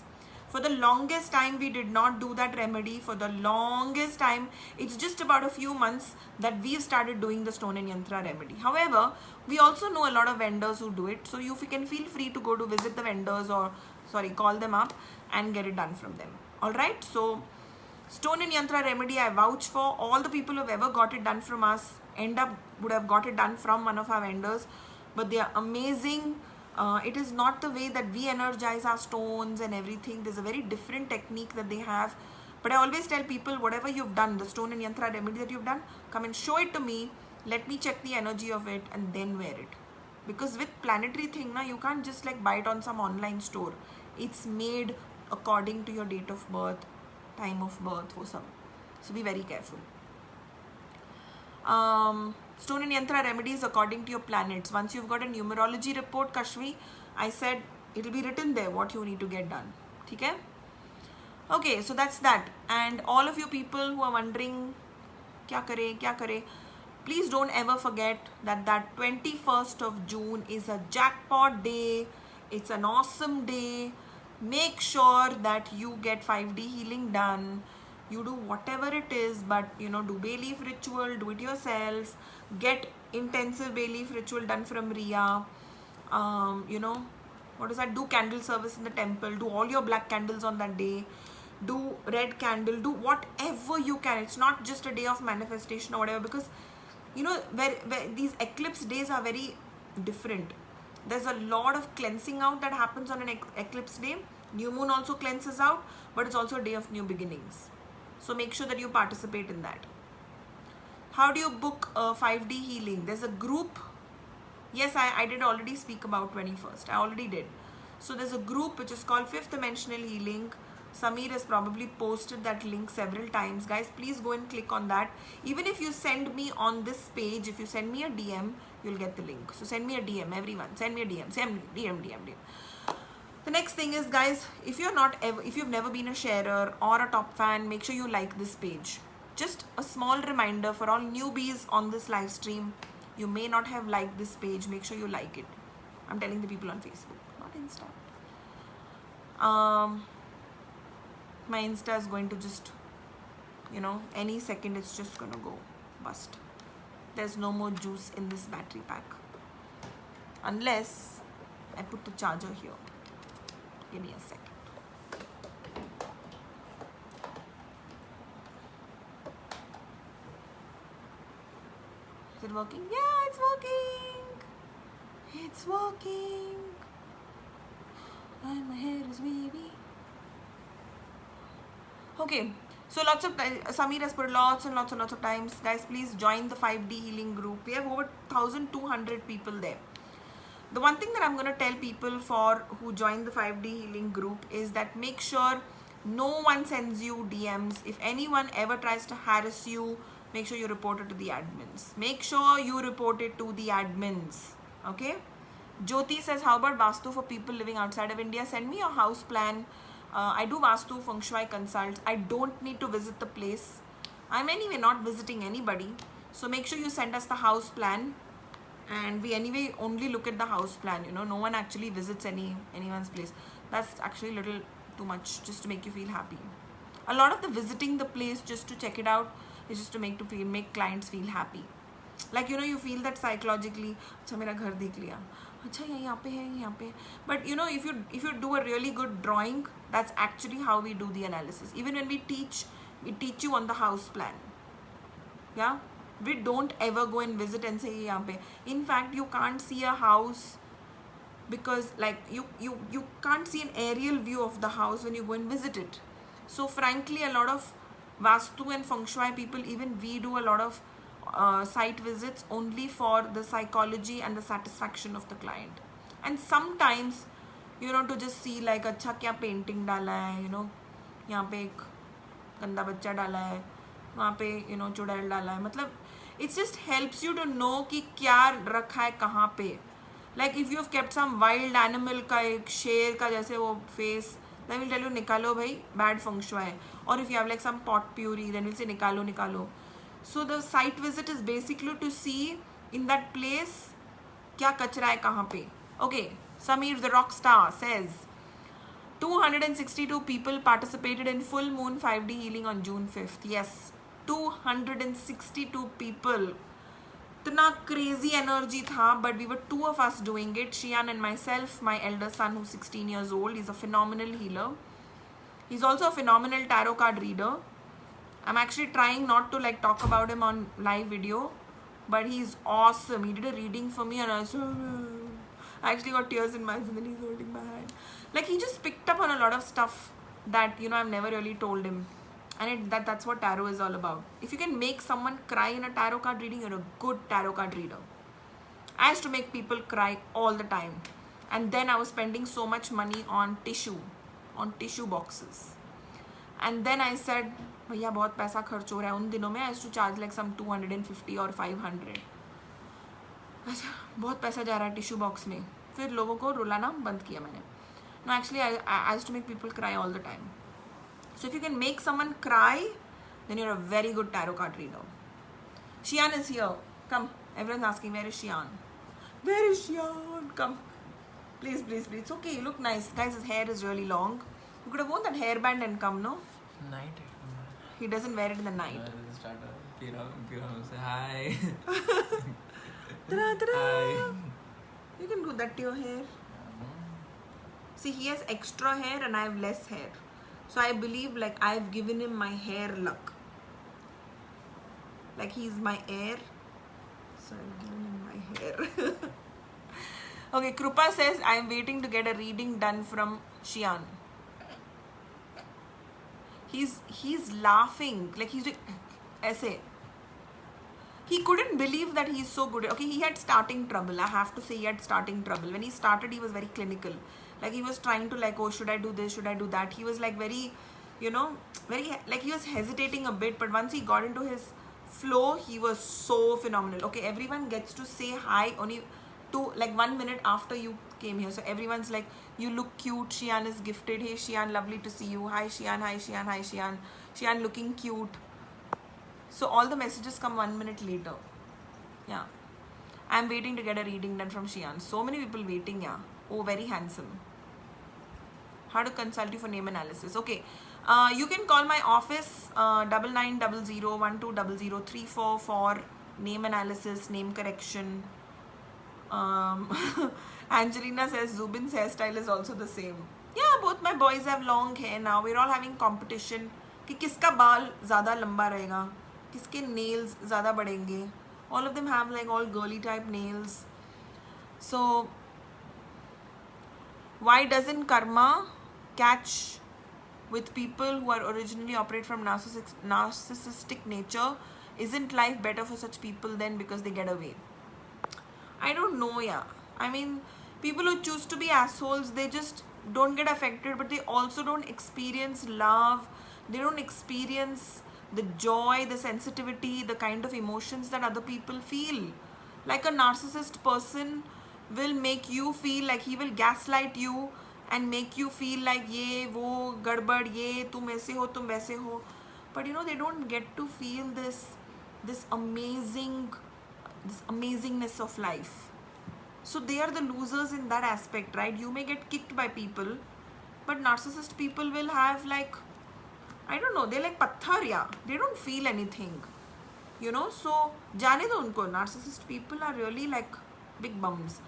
For the longest time we did not do that remedy. For the longest time, it's just about a few months that we've started doing the stone and yantra remedy. However, we also know a lot of vendors who do it, so you can feel free to go to visit the vendors, or call them up and get it done from them. Alright, so stone and yantra remedy, I vouch for. All the people who have ever got it done from us would have got it done from one of our vendors, but they are amazing. It is not the way that we energize our stones and everything. There's a very different technique that they have. But I always tell people, whatever you've done, the stone and yantra remedy that you've done, come and show it to me. Let me check the energy of it and then wear it. Because with planetary thing, you can't just like buy it on some online store. It's made according to your date of birth, time of birth for some. So be very careful. Stone and yantra remedies according to your planets. Once you've got a numerology report, Kashvi, I said it'll be written there what you need to get done. Okay? Okay, so that's that. And all of you people who are wondering, kya kare, please don't ever forget that 21st of June is a jackpot day. It's an awesome day. Make sure that you get 5D healing done. You do whatever it is, but do bay leaf ritual, do it yourself, get intensive bay leaf ritual done from Ria. What is that? Do candle service in the temple, do all your black candles on that day, do red candle, do whatever you can. It's not just a day of manifestation or whatever, because where these eclipse days are very different. There's a lot of cleansing out that happens on an eclipse day. New moon also cleanses out, but it's also a day of new beginnings. So make sure that you participate in that. How do you book a 5D healing? There's a group. Yes, I did already speak about 21st. I already did. So there's a group which is called 5th Dimensional Healing. Samir has probably posted that link several times. Guys, please go and click on that. Even if you send me on this page, if you send me a DM, you'll get the link. So send me a DM, everyone. Send me a DM. Send me DM. The next thing is, guys, if you've never been a sharer or a top fan, make sure you like this page. Just a small reminder for all newbies on this live stream, you may not have liked this page. Make sure you like it. I'm telling the people on Facebook, not Insta. My Insta is going to just, any second it's just going to go bust. There's no more juice in this battery pack. Unless I put the charger here. Give me a second. Is it working? Yeah, it's working. It's working. And my hair is wavy. Okay. So Samir has put lots and lots of times. Guys, please join the 5D healing group. We have over 1,200 people there. The one thing that I'm going to tell people who join the 5D healing group is that make sure no one sends you DMs. If anyone ever tries to harass you, make sure you report it to the admins. Make sure you report it to the admins. Okay? Jyoti says, how about Vastu for people living outside of India? Send me your house plan. I do Vastu Feng Shui consults. I don't need to visit the place. I'm anyway not visiting anybody. So make sure you send us the house plan. And we anyway only look at the house plan, no one actually visits anyone's place. That's actually a little too much just to make you feel happy. A lot of the visiting the place just to check it out, It's just to make clients feel happy. Like, you know, you feel that psychologically, अच्छा मेरा घर देख लिया, अच्छा ये यहाँ पे है, यहाँ पे. But you know, if you do a really good drawing, that's actually how we do the analysis. Even when we teach you on the house plan. Yeah, we don't ever go and visit and say यहाँ पे. In fact, you can't see a house because like you can't see an aerial view of the house when you go and visit it. So frankly, a lot of Vastu and Feng Shui people, even we do a lot of site visits only for the psychology and the satisfaction of the client. And sometimes, you know, to just see like अच्छा क्या painting डाला है, you know, यहाँ पे एक गंदा बच्चा डाला है, वहाँ पे you know चुड़ैल डाला है, मतलब it just helps you to know कि क्या रखा है कहाँ पे. Like if you have kept some wild animal का एक शेर का जैसे वो face, then we'll tell you निकालो भाई, bad feng shui है. Or if you have like some pot puri, then we'll say निकालो. So the site visit is basically to see in that place क्या कचरा है कहाँ पे. Okay, Samir the rock star says 262 people participated in full moon 5D healing on June 5th. Yes, 262 people. इतना crazy energy था, but we were two of us doing it, Shian and myself. My elder son who's 16 years old, he's a phenomenal healer. He's also a phenomenal tarot card reader. I'm actually trying not to like talk about him on live video, but he's awesome. He did a reading for me and I actually got tears in my eyes and then he's holding my hand. Like he just picked up on a lot of stuff that, you know, I've never really told him. And that's what tarot is all about. If you can make someone cry in a tarot card reading, you're a good tarot card reader. I used to make people cry all the time. And then I was spending so much money on tissue boxes. And then I said, भैया बहुत पैसा खर्च हो रहा है. उन दिनों में I used to charge like some 250 or 500. अच्छा बहुत पैसा जा रहा है टिश्यू बॉक्स में. फिर लोगों को रुलाना बंद किया मैंने. No, actually I used to make people cry all the time. So if you can make someone cry, then you're a very good tarot card reader. Shian is here. Come. Everyone's asking, where is Shian? Where is Shian? Come. Please. It's okay. You look nice. Guys, his hair is really long. You could have worn that hairband and come, no? Night. He doesn't wear it in the night. Say hi. Hi. You can do that to your hair. See, he has extra hair and I have less hair. So I believe like I've given him my hair luck. Like he's my heir. So I've given him my hair. Okay, Krupa says I'm waiting to get a reading done from Shian. He's laughing. Like he's like, ऐसे. He couldn't believe that he's so good. Okay, he had starting trouble. I have to say he had starting trouble. When he started, he was very clinical. Like he was trying to like, oh, should I do this? Should I do that? He was like very, you know, very like he was hesitating a bit. But once he got into his flow, he was so phenomenal. Okay, everyone gets to say hi only to like 1 minute after you came here. So everyone's like, you look cute. Shian is gifted. Hey Shian, lovely to see you. Hi Shian, hi Shian, hi Shian. Shian looking cute. So all the messages come 1 minute later. Yeah. I'm waiting to get a reading done from Shian. So many people waiting, yeah. Oh, very handsome. How to consult you for name analysis. Okay. You can call my office 9900120034 for name analysis, name correction. Angelina says Zubin's hairstyle is also the same. Yeah, both my boys have long hair now. We're all having competition कि किसका बाल ज़्यादा लंबा रहेगा, किसके nails ज़्यादा बढ़ेंगे. All of them have like all girly type nails. So why doesn't karma catch with people who are originally operate from narcissistic nature? Isn't life better for such people then because they get away? I don't know, yeah. I mean, people who choose to be assholes, they just don't get affected, but they also don't experience love. They don't experience the joy, the sensitivity, the kind of emotions that other people feel. Like a narcissist person will make you feel like he will gaslight you and make you feel like ye wo gadbad, ye tum aise ho, tum waise ho. But you know, they don't get to feel this amazingness of life. So they are the losers in that aspect, right? You may get kicked by people, but narcissist people will have like, I don't know, they're like patthar, yeah. They don't feel anything. you know. So जाने दो उनको. Narcissist people are really like big bums.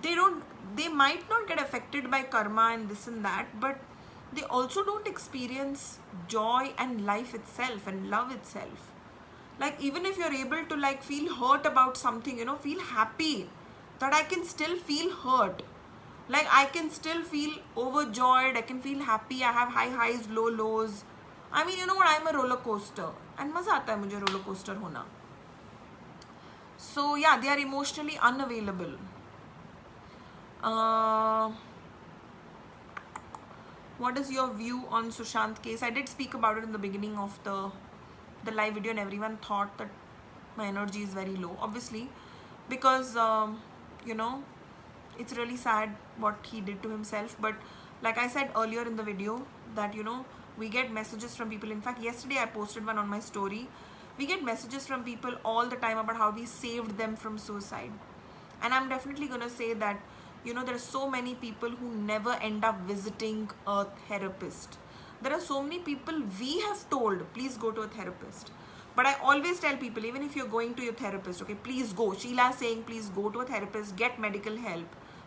They might not get affected by karma and this and that, but they also don't experience joy and life itself and love itself. Like even if you're able to like feel hurt about something, you know, feel happy that I can still feel hurt. Like I can still feel overjoyed, I can feel happy, I have high highs, low lows. I mean, you know what, I'm a roller coaster and मजा आता है मुझे roller coaster होना. So yeah, they are emotionally unavailable. What is your view on Sushant case? I did speak about it in the beginning of the live video, and everyone thought that my energy is very low, obviously, because you know, it's really sad what he did to himself. But like I said earlier in the video, that you know, we get messages from people. In fact, yesterday I posted one on my story. We get messages from people all the time about how we saved them from suicide. And I'm definitely gonna say that, you know, there are so many people who never end up visiting a therapist. There are so many people we have told, please go to a therapist. But I always tell people, even if you're going to your therapist, okay, please go. Sheila is saying, please go to a therapist, get medical help,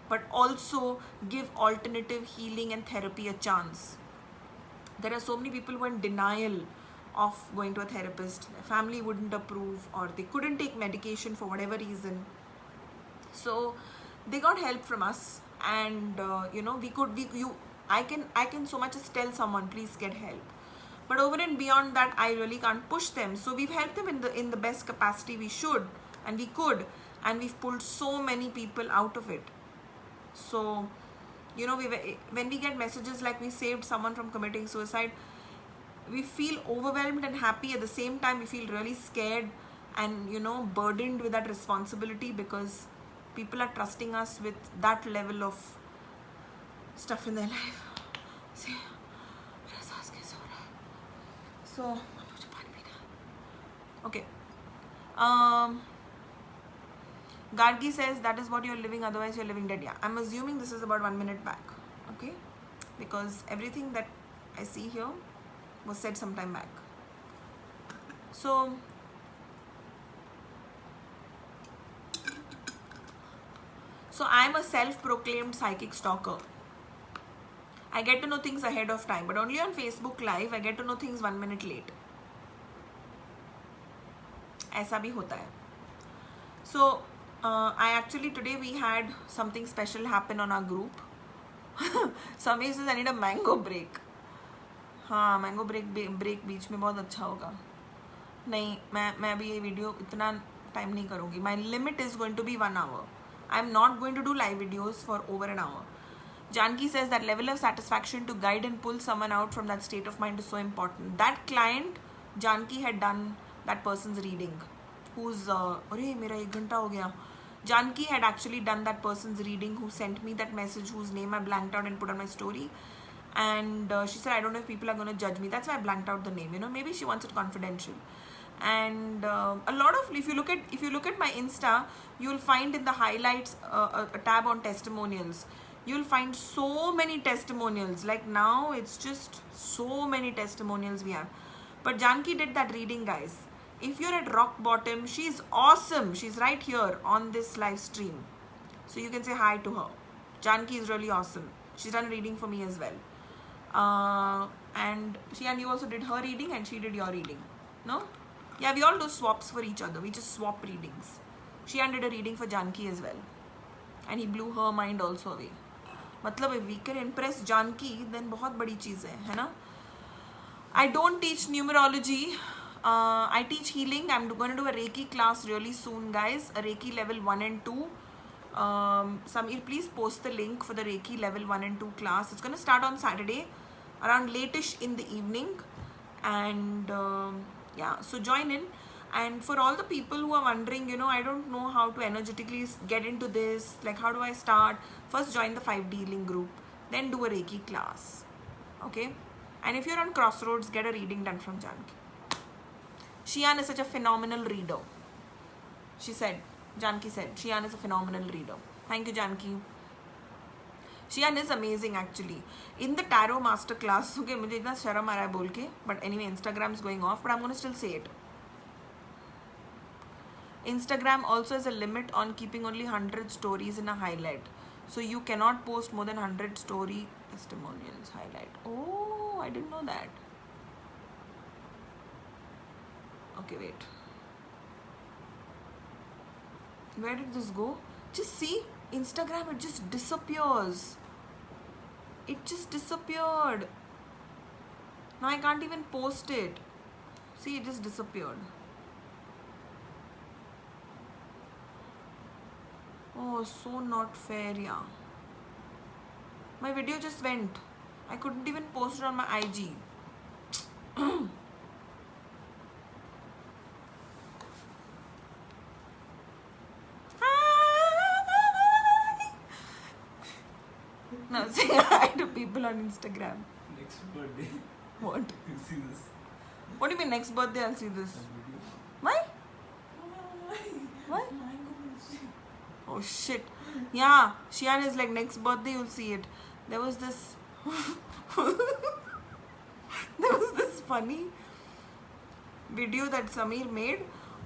but also give alternative healing and therapy a chance. There are so many people who are in denial of going to a therapist. Their family wouldn't approve, or they couldn't take medication for whatever reason. So they got help from us, and you know, I can so much as tell someone, please get help. But over and beyond that, I really can't push them. So we've helped them in the best capacity we should, and we could, and we've pulled so many people out of it. So, you know, when we get messages like we saved someone from committing suicide, we feel overwhelmed and happy. At the same time, we feel really scared and, you know, burdened with that responsibility, because people are trusting us with that level of stuff in their life. See, so okay. Gargi says that is what you're living, otherwise you're living dead. Yeah, I'm assuming this is about 1 minute back, okay, because everything that I see here was said some time back. So I'm a self-proclaimed psychic stalker. I get to know things ahead of time, but only on Facebook Live I get to know things 1 minute late. ऐसा भी होता है. So I actually, today we had something special happen on our group. Samir says I need a mango break. हाँ, mango break बीच में बहुत अच्छा होगा. नहीं, मैं अभी ये वीडियो इतना टाइम नहीं करूँगी. My limit is going to be 1 hour. I'm not going to do live videos for over an hour. Janki says that level of satisfaction to guide and pull someone out from that state of mind is so important. That client, Janki had done that person's reading. Who's अरे मेरा 1 घंटा हो गया. Janki had actually done that person's reading, who sent me that message, whose name I blanked out and put on my story. And she said, I don't know if people are going to judge me. That's why I blanked out the name. You know, maybe she wants it confidential. And a lot of, if you look at my Insta, you'll find in the highlights a tab on testimonials. You'll find so many testimonials. Like now, it's just so many testimonials we have. But Janki did that reading, guys. If you're at rock bottom, she's awesome. She's right here on this live stream. So you can say hi to her. Janki is really awesome. She's done a reading for me as well. And you also did her reading and she did your reading. No? Yeah, we all do swaps for each other. We just swap readings. Shian did a reading for Janki as well. And he blew her mind also away. मतलब if we can impress Janki, then बहुत बड़ी चीज़ है ना? I don't teach numerology. I teach healing. I'm going to do a Reiki class really soon, guys. A Reiki level 1 and 2. Samir, please post the link for the Reiki level 1 and 2 class. It's going to start on Saturday around late-ish in the evening. And yeah, so join in. And for all the people who are wondering, you know, I don't know how to energetically get into this. Like, how do I start? First, join the 5D healing group. Then do a Reiki class. Okay? And if you're on crossroads, get a reading done from Janki. Shian is such a phenomenal reader. Janki said, Shian is a phenomenal reader. Thank you, Janki. Shian is amazing actually. In the tarot masterclass, okay, मुझे इतना शर्म आ रहा है बोल के, but anyway, Instagram is going off, but I'm going to still say it. Instagram also has a limit on keeping only 100 stories in a highlight. So you cannot post more than 100 story testimonials highlight. Oh, I didn't know that. Okay, wait. Where did this go? Just see, Instagram, it just disappears. It just disappeared. Now I can't even post it. See, it just disappeared. Oh, so not fair, yeah. My video just went. I couldn't even post it on my IG. Now say hi to people on Instagram. Next birthday. What? You see this? What do you mean next birthday I'll see this? Video. Why? Why? Mangoes. Oh shit. Yeah, Shian is like next birthday you'll see it. There was this funny video that Samir made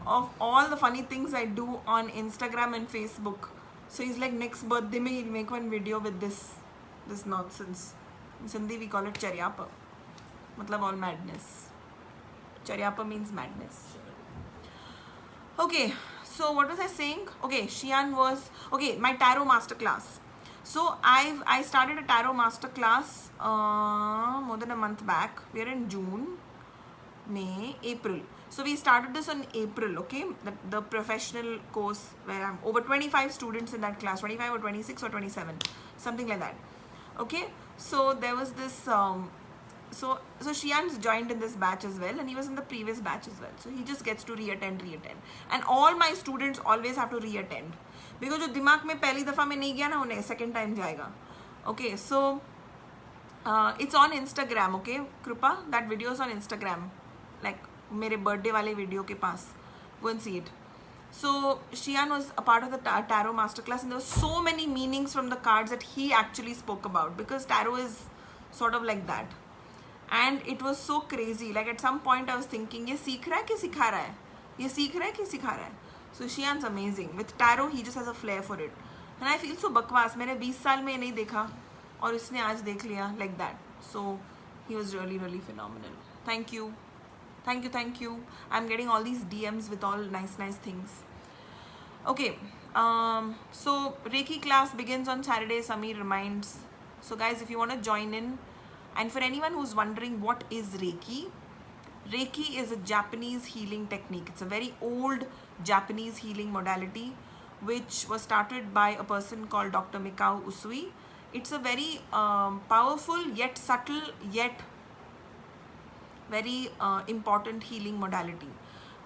of all the funny things I do on Instagram and Facebook. So he's like next birthday mein he'll make one video with this nonsense. In Sindhi we call it charyapa. Matlab all madness. Charyapa means madness. Okay, so what was I saying? Okay, Shian was my tarot masterclass. So I started a tarot masterclass more than a month back. We are in June, May, April. So we started this in April, okay? The professional course where I'm over 25 students in that class, 25 or 26 or 27, something like that. Okay, so there was this so Shian's joined in this batch as well, and he was in the previous batch as well. So he just gets to re-attend. And all my students always have to re-attend. Because जो दिमाग में पहली दफ़ा में नहीं गया ना उन्हें second time जाएगा. Okay, so it's on Instagram, okay? Krupa, that video is on Instagram. Like मेरे birthday वाले video के पास. Go and see it. So Shian was a part of the tarot masterclass, and there were so many meanings from the cards that he actually spoke about, because tarot is sort of like that. And it was so crazy. Like at some point I was thinking, ये सीख रहा है कि सिखा रहा है? ये सीख रहा है कि सिखा रहा है? So Shian's amazing. With tarot, he just has a flair for it. And I feel so बकवास. मैंने 20 साल में नहीं देखा और इसने आज देख लिया like that. So he was really, really phenomenal. Thank you. Thank you. I'm getting all these DMs with all nice things. Okay. So Reiki class begins on Saturday, Samir reminds. So guys, if you want to join in, and for anyone who's wondering what is Reiki, Reiki is a Japanese healing technique. It's a very old Japanese healing modality which was started by a person called Dr. Mikao Usui. It's a very powerful yet subtle yet very important healing modality.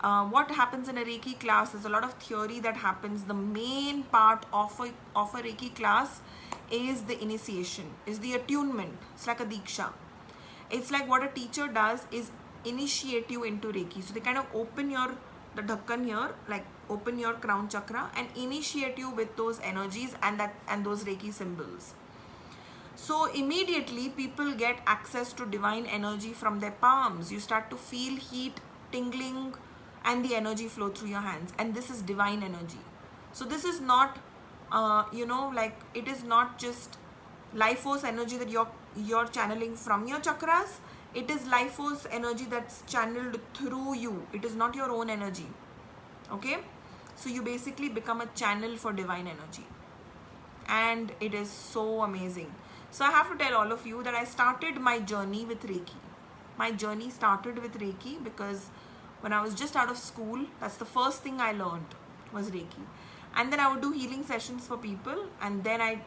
What happens in a Reiki class is a lot of theory that happens. The main part of a Reiki class is the initiation, is the attunement. It's like a diksha. It's like what a teacher does is initiate you into Reiki. So they kind of open the dhakkan here, like open your crown chakra and initiate you with those energies and those Reiki symbols. So immediately people get access to divine energy from their palms. You start to feel heat, tingling, and the energy flow through your hands. And this is divine energy. So this is not, like it is not just life force energy that you're channeling from your chakras. It is life force energy that's channeled through you. It is not your own energy. Okay? So you basically become a channel for divine energy. And it is so amazing. So I have to tell all of you that I started my journey with Reiki. My journey started with Reiki because when I was just out of school, that's the first thing I learned was Reiki. And then I would do healing sessions for people, and then I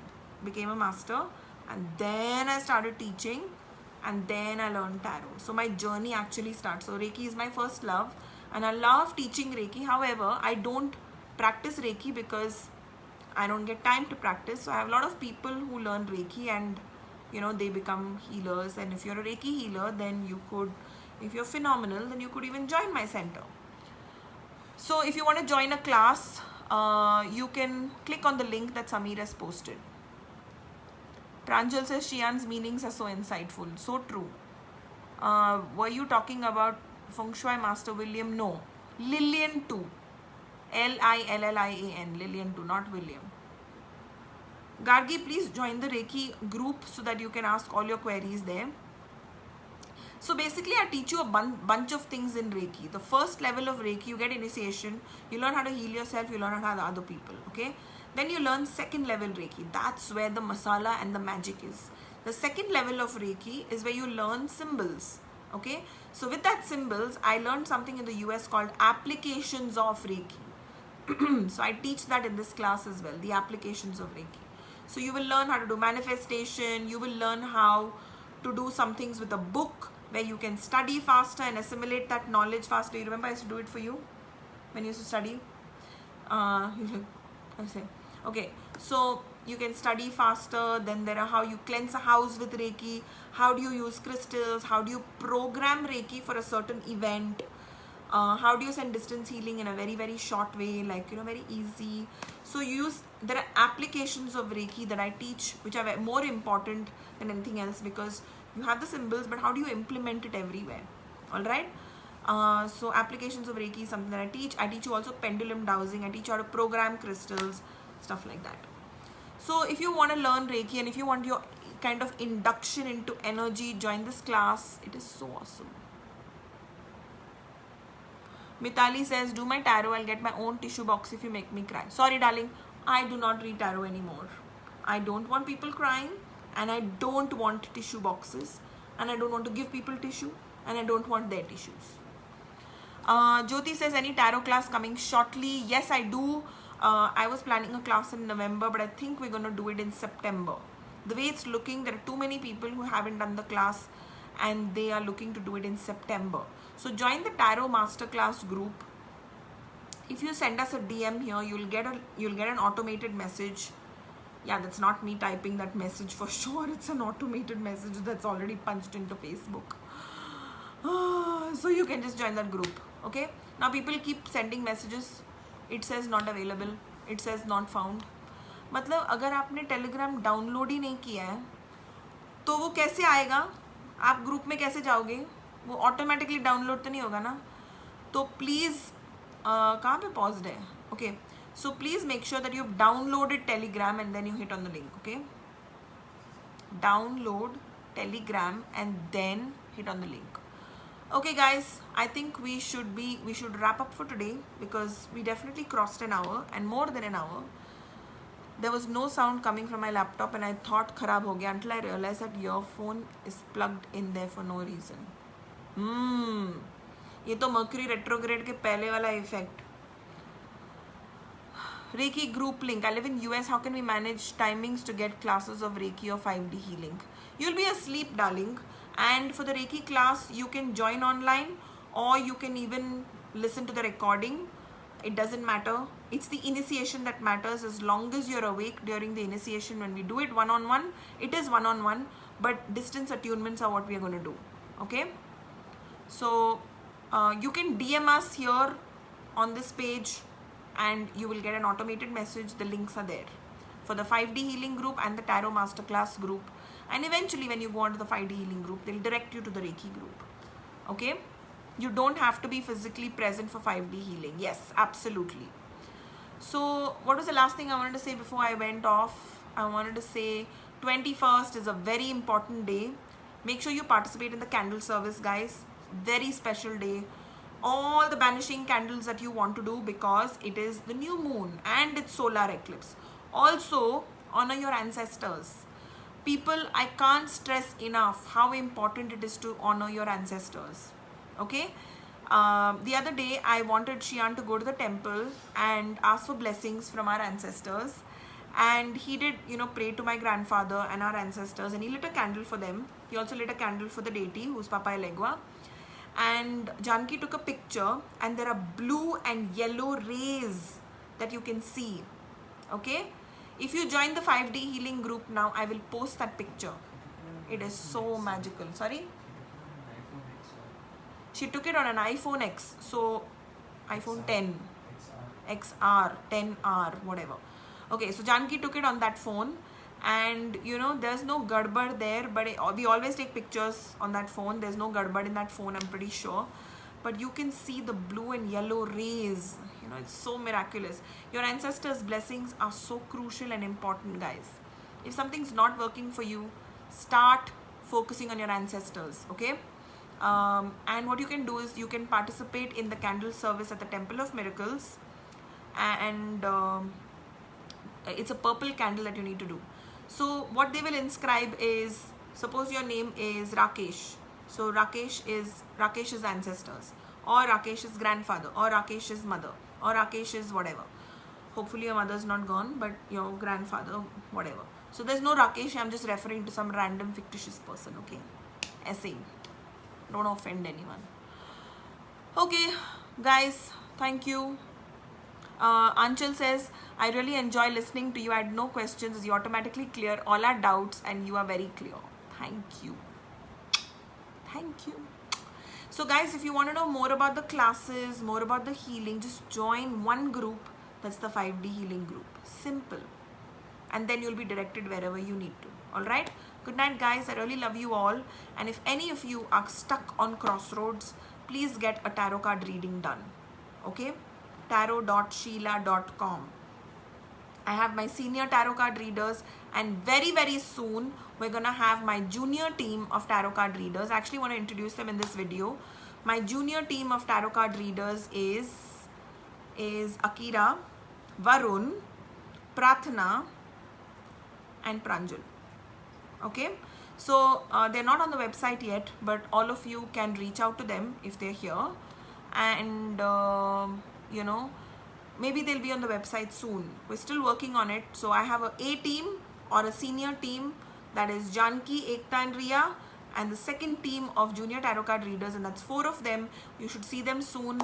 became a master, and then I started teaching, and then I learned tarot. So my journey actually starts. So Reiki is my first love, and I love teaching Reiki. However, I don't practice Reiki because I don't get time to practice. So I have a lot of people who learn Reiki and they become healers. And if you're a Reiki healer, then you could, if you're phenomenal, then you could even join my center. So if you want to join a class, you can click on the link that Samir has posted. Pranjal says Shian's meanings are so insightful. So true. Were you talking about Feng Shui Master William? No. Lillian too. Lillian. Lillian too, not William. Gargi, please join the Reiki group so that you can ask all your queries there. So basically, I teach you a bunch of things in Reiki. The first level of Reiki, you get initiation. You learn how to heal yourself. You learn how to other people. Okay. Then you learn second level Reiki. That's where the masala and the magic is. The second level of Reiki is where you learn symbols. Okay. So with that symbols, I learned something in the US called applications of Reiki. So I teach that in this class as well. The applications of Reiki. So you will learn how to do manifestation. You will learn how to do some things with a book, where you can study faster and assimilate that knowledge faster. You remember I used to do it for you when you used to study? Okay, so you can study faster. Then there are how you cleanse a house with Reiki. How do you use crystals? How do you program Reiki for a certain event? How do you send distance healing in a very, very short way, like, very easy. So there are applications of Reiki that I teach, which are more important than anything else, because you have the symbols, but how do you implement it everywhere? All right. So applications of Reiki is something that I teach. I teach you also pendulum dowsing. I teach you how to program crystals, stuff like that. So if you want to learn Reiki and if you want your kind of induction into energy, join this class. It is so awesome. Mitali says, do my tarot. I'll get my own tissue box if you make me cry. Sorry, darling. I do not read tarot anymore. I don't want people crying. And I don't want tissue boxes, and I don't want to give people tissue, and I don't want their tissues. Jyoti says, any tarot class coming shortly? Yes, I do. I was planning a class in November, but I think we're going to do it in September. The way it's looking, there are too many people who haven't done the class, and they are looking to do it in September. So join the Tarot Masterclass group. If you send us a DM here, you'll get an automated message. Yeah, that's not me typing that message for sure. It's an automated message that's already punched into Facebook. So you can just join that group. Okay. Now people keep sending messages. It says not available. It says not found. मतलब अगर आपने Telegram download ही नहीं किया है तो वो कैसे आएगा? आप ग्रुप में कैसे जाओगे? वो ऑटोमेटिकली डाउनलोड तो नहीं होगा ना? तो प्लीज़ कहाँ पे पॉज्ड है? Okay. So please make sure that you've downloaded Telegram and then you hit on the link, okay? Download Telegram and then hit on the link. Okay guys, I think we should wrap up for today because we definitely crossed an hour and more than an hour. There was no sound coming from my laptop and I thought kharab ho gaya until I realized that your phone is plugged in there for no reason. ये तो Mercury retrograde के पहले वाला effect. Reiki group link. I live in US. How can we manage timings to get classes of Reiki or 5D healing? You'll be asleep, darling. And for the Reiki class, you can join online or you can even listen to the recording. It doesn't matter. It's the initiation that matters. As long as you're awake during the initiation, when we do it one-on-one, it is one-on-one, but distance attunements are what we are going to do. Okay? So you can DM us here on this page and you will get an automated message. The links are there for the 5D healing group and the Tarot Masterclass group. And eventually when you go on to the 5D healing group, they'll direct you to the Reiki group. Okay? You don't have to be physically present for 5D healing. Yes, absolutely. So what was the last thing I wanted to say before I went off? I wanted to say 21st is a very important day. Make sure you participate in the candle service, guys. Very special day. All the banishing candles that you want to do because it is the new moon and it's solar eclipse. Also, honor your ancestors. People, I can't stress enough how important it is to honor your ancestors. Okay? The other day, I wanted Shian to go to the temple and ask for blessings from our ancestors. And he did, pray to my grandfather and our ancestors, and he lit a candle for them. He also lit a candle for the deity, who's Papa Elegua. And Janki took a picture, and there are blue and yellow rays that you can see. Okay? If you join the 5D healing group now, I will post that picture. It is so magical. Sorry? She took it on an iPhone X. So, iPhone 10. XR, 10R, whatever. Okay, so Janki took it on that phone. And, there's no gadbad there. But we always take pictures on that phone. There's no gadbad in that phone, I'm pretty sure. But you can see the blue and yellow rays. it's so miraculous. Your ancestors' blessings are so crucial and important, guys. If something's not working for you, start focusing on your ancestors, okay? And what you can do is you can participate in the candle service at the Temple of Miracles, and it's a purple candle that you need to do. So what they will inscribe is, suppose your name is Rakesh. So Rakesh is Rakesh's ancestors, or Rakesh's grandfather, or Rakesh's mother, or Rakesh's whatever. Hopefully your mother's not gone, but your grandfather, whatever. So there's no Rakesh, I'm just referring to some random fictitious person, okay? Essay. Don't offend anyone. Okay, guys, thank you. Anchal says, I really enjoy listening to you. I had no questions. You automatically clear all our doubts and you are very clear. Thank you. Thank you. So guys, if you want to know more about the classes, more about the healing, just join one group. That's the 5D healing group. Simple. And then you'll be directed wherever you need to. Alright? Good night, guys. I really love you all. And if any of you are stuck on crossroads, please get a tarot card reading done. Okay? tarot.sheila.com. I have my senior tarot card readers, and very, very soon we're gonna have my junior team of tarot card readers. I actually want to introduce them in this video. My junior team of tarot card readers is Akira, Varun, Prathna, and Pranjal. Okay, so they're not on the website yet, but all of you can reach out to them if they're here, and you know, maybe they'll be on the website soon. We're still working on it. So I have a team or a senior team, that is Janki, Ekta and Riya, and the second team of junior tarot card readers, and that's 4 of them. You should see them soon.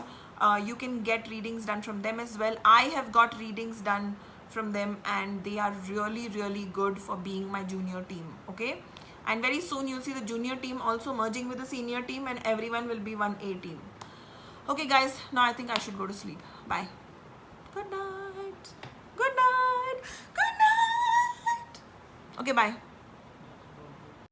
You can get readings done from them as well. I have got readings done from them, and they are really, really good for being my junior team. Okay, and very soon you'll see the junior team also merging with the senior team, and everyone will be one A team. Okay guys, now I think I should go to sleep. Bye. Good night. Good night. Good night. Okay, bye.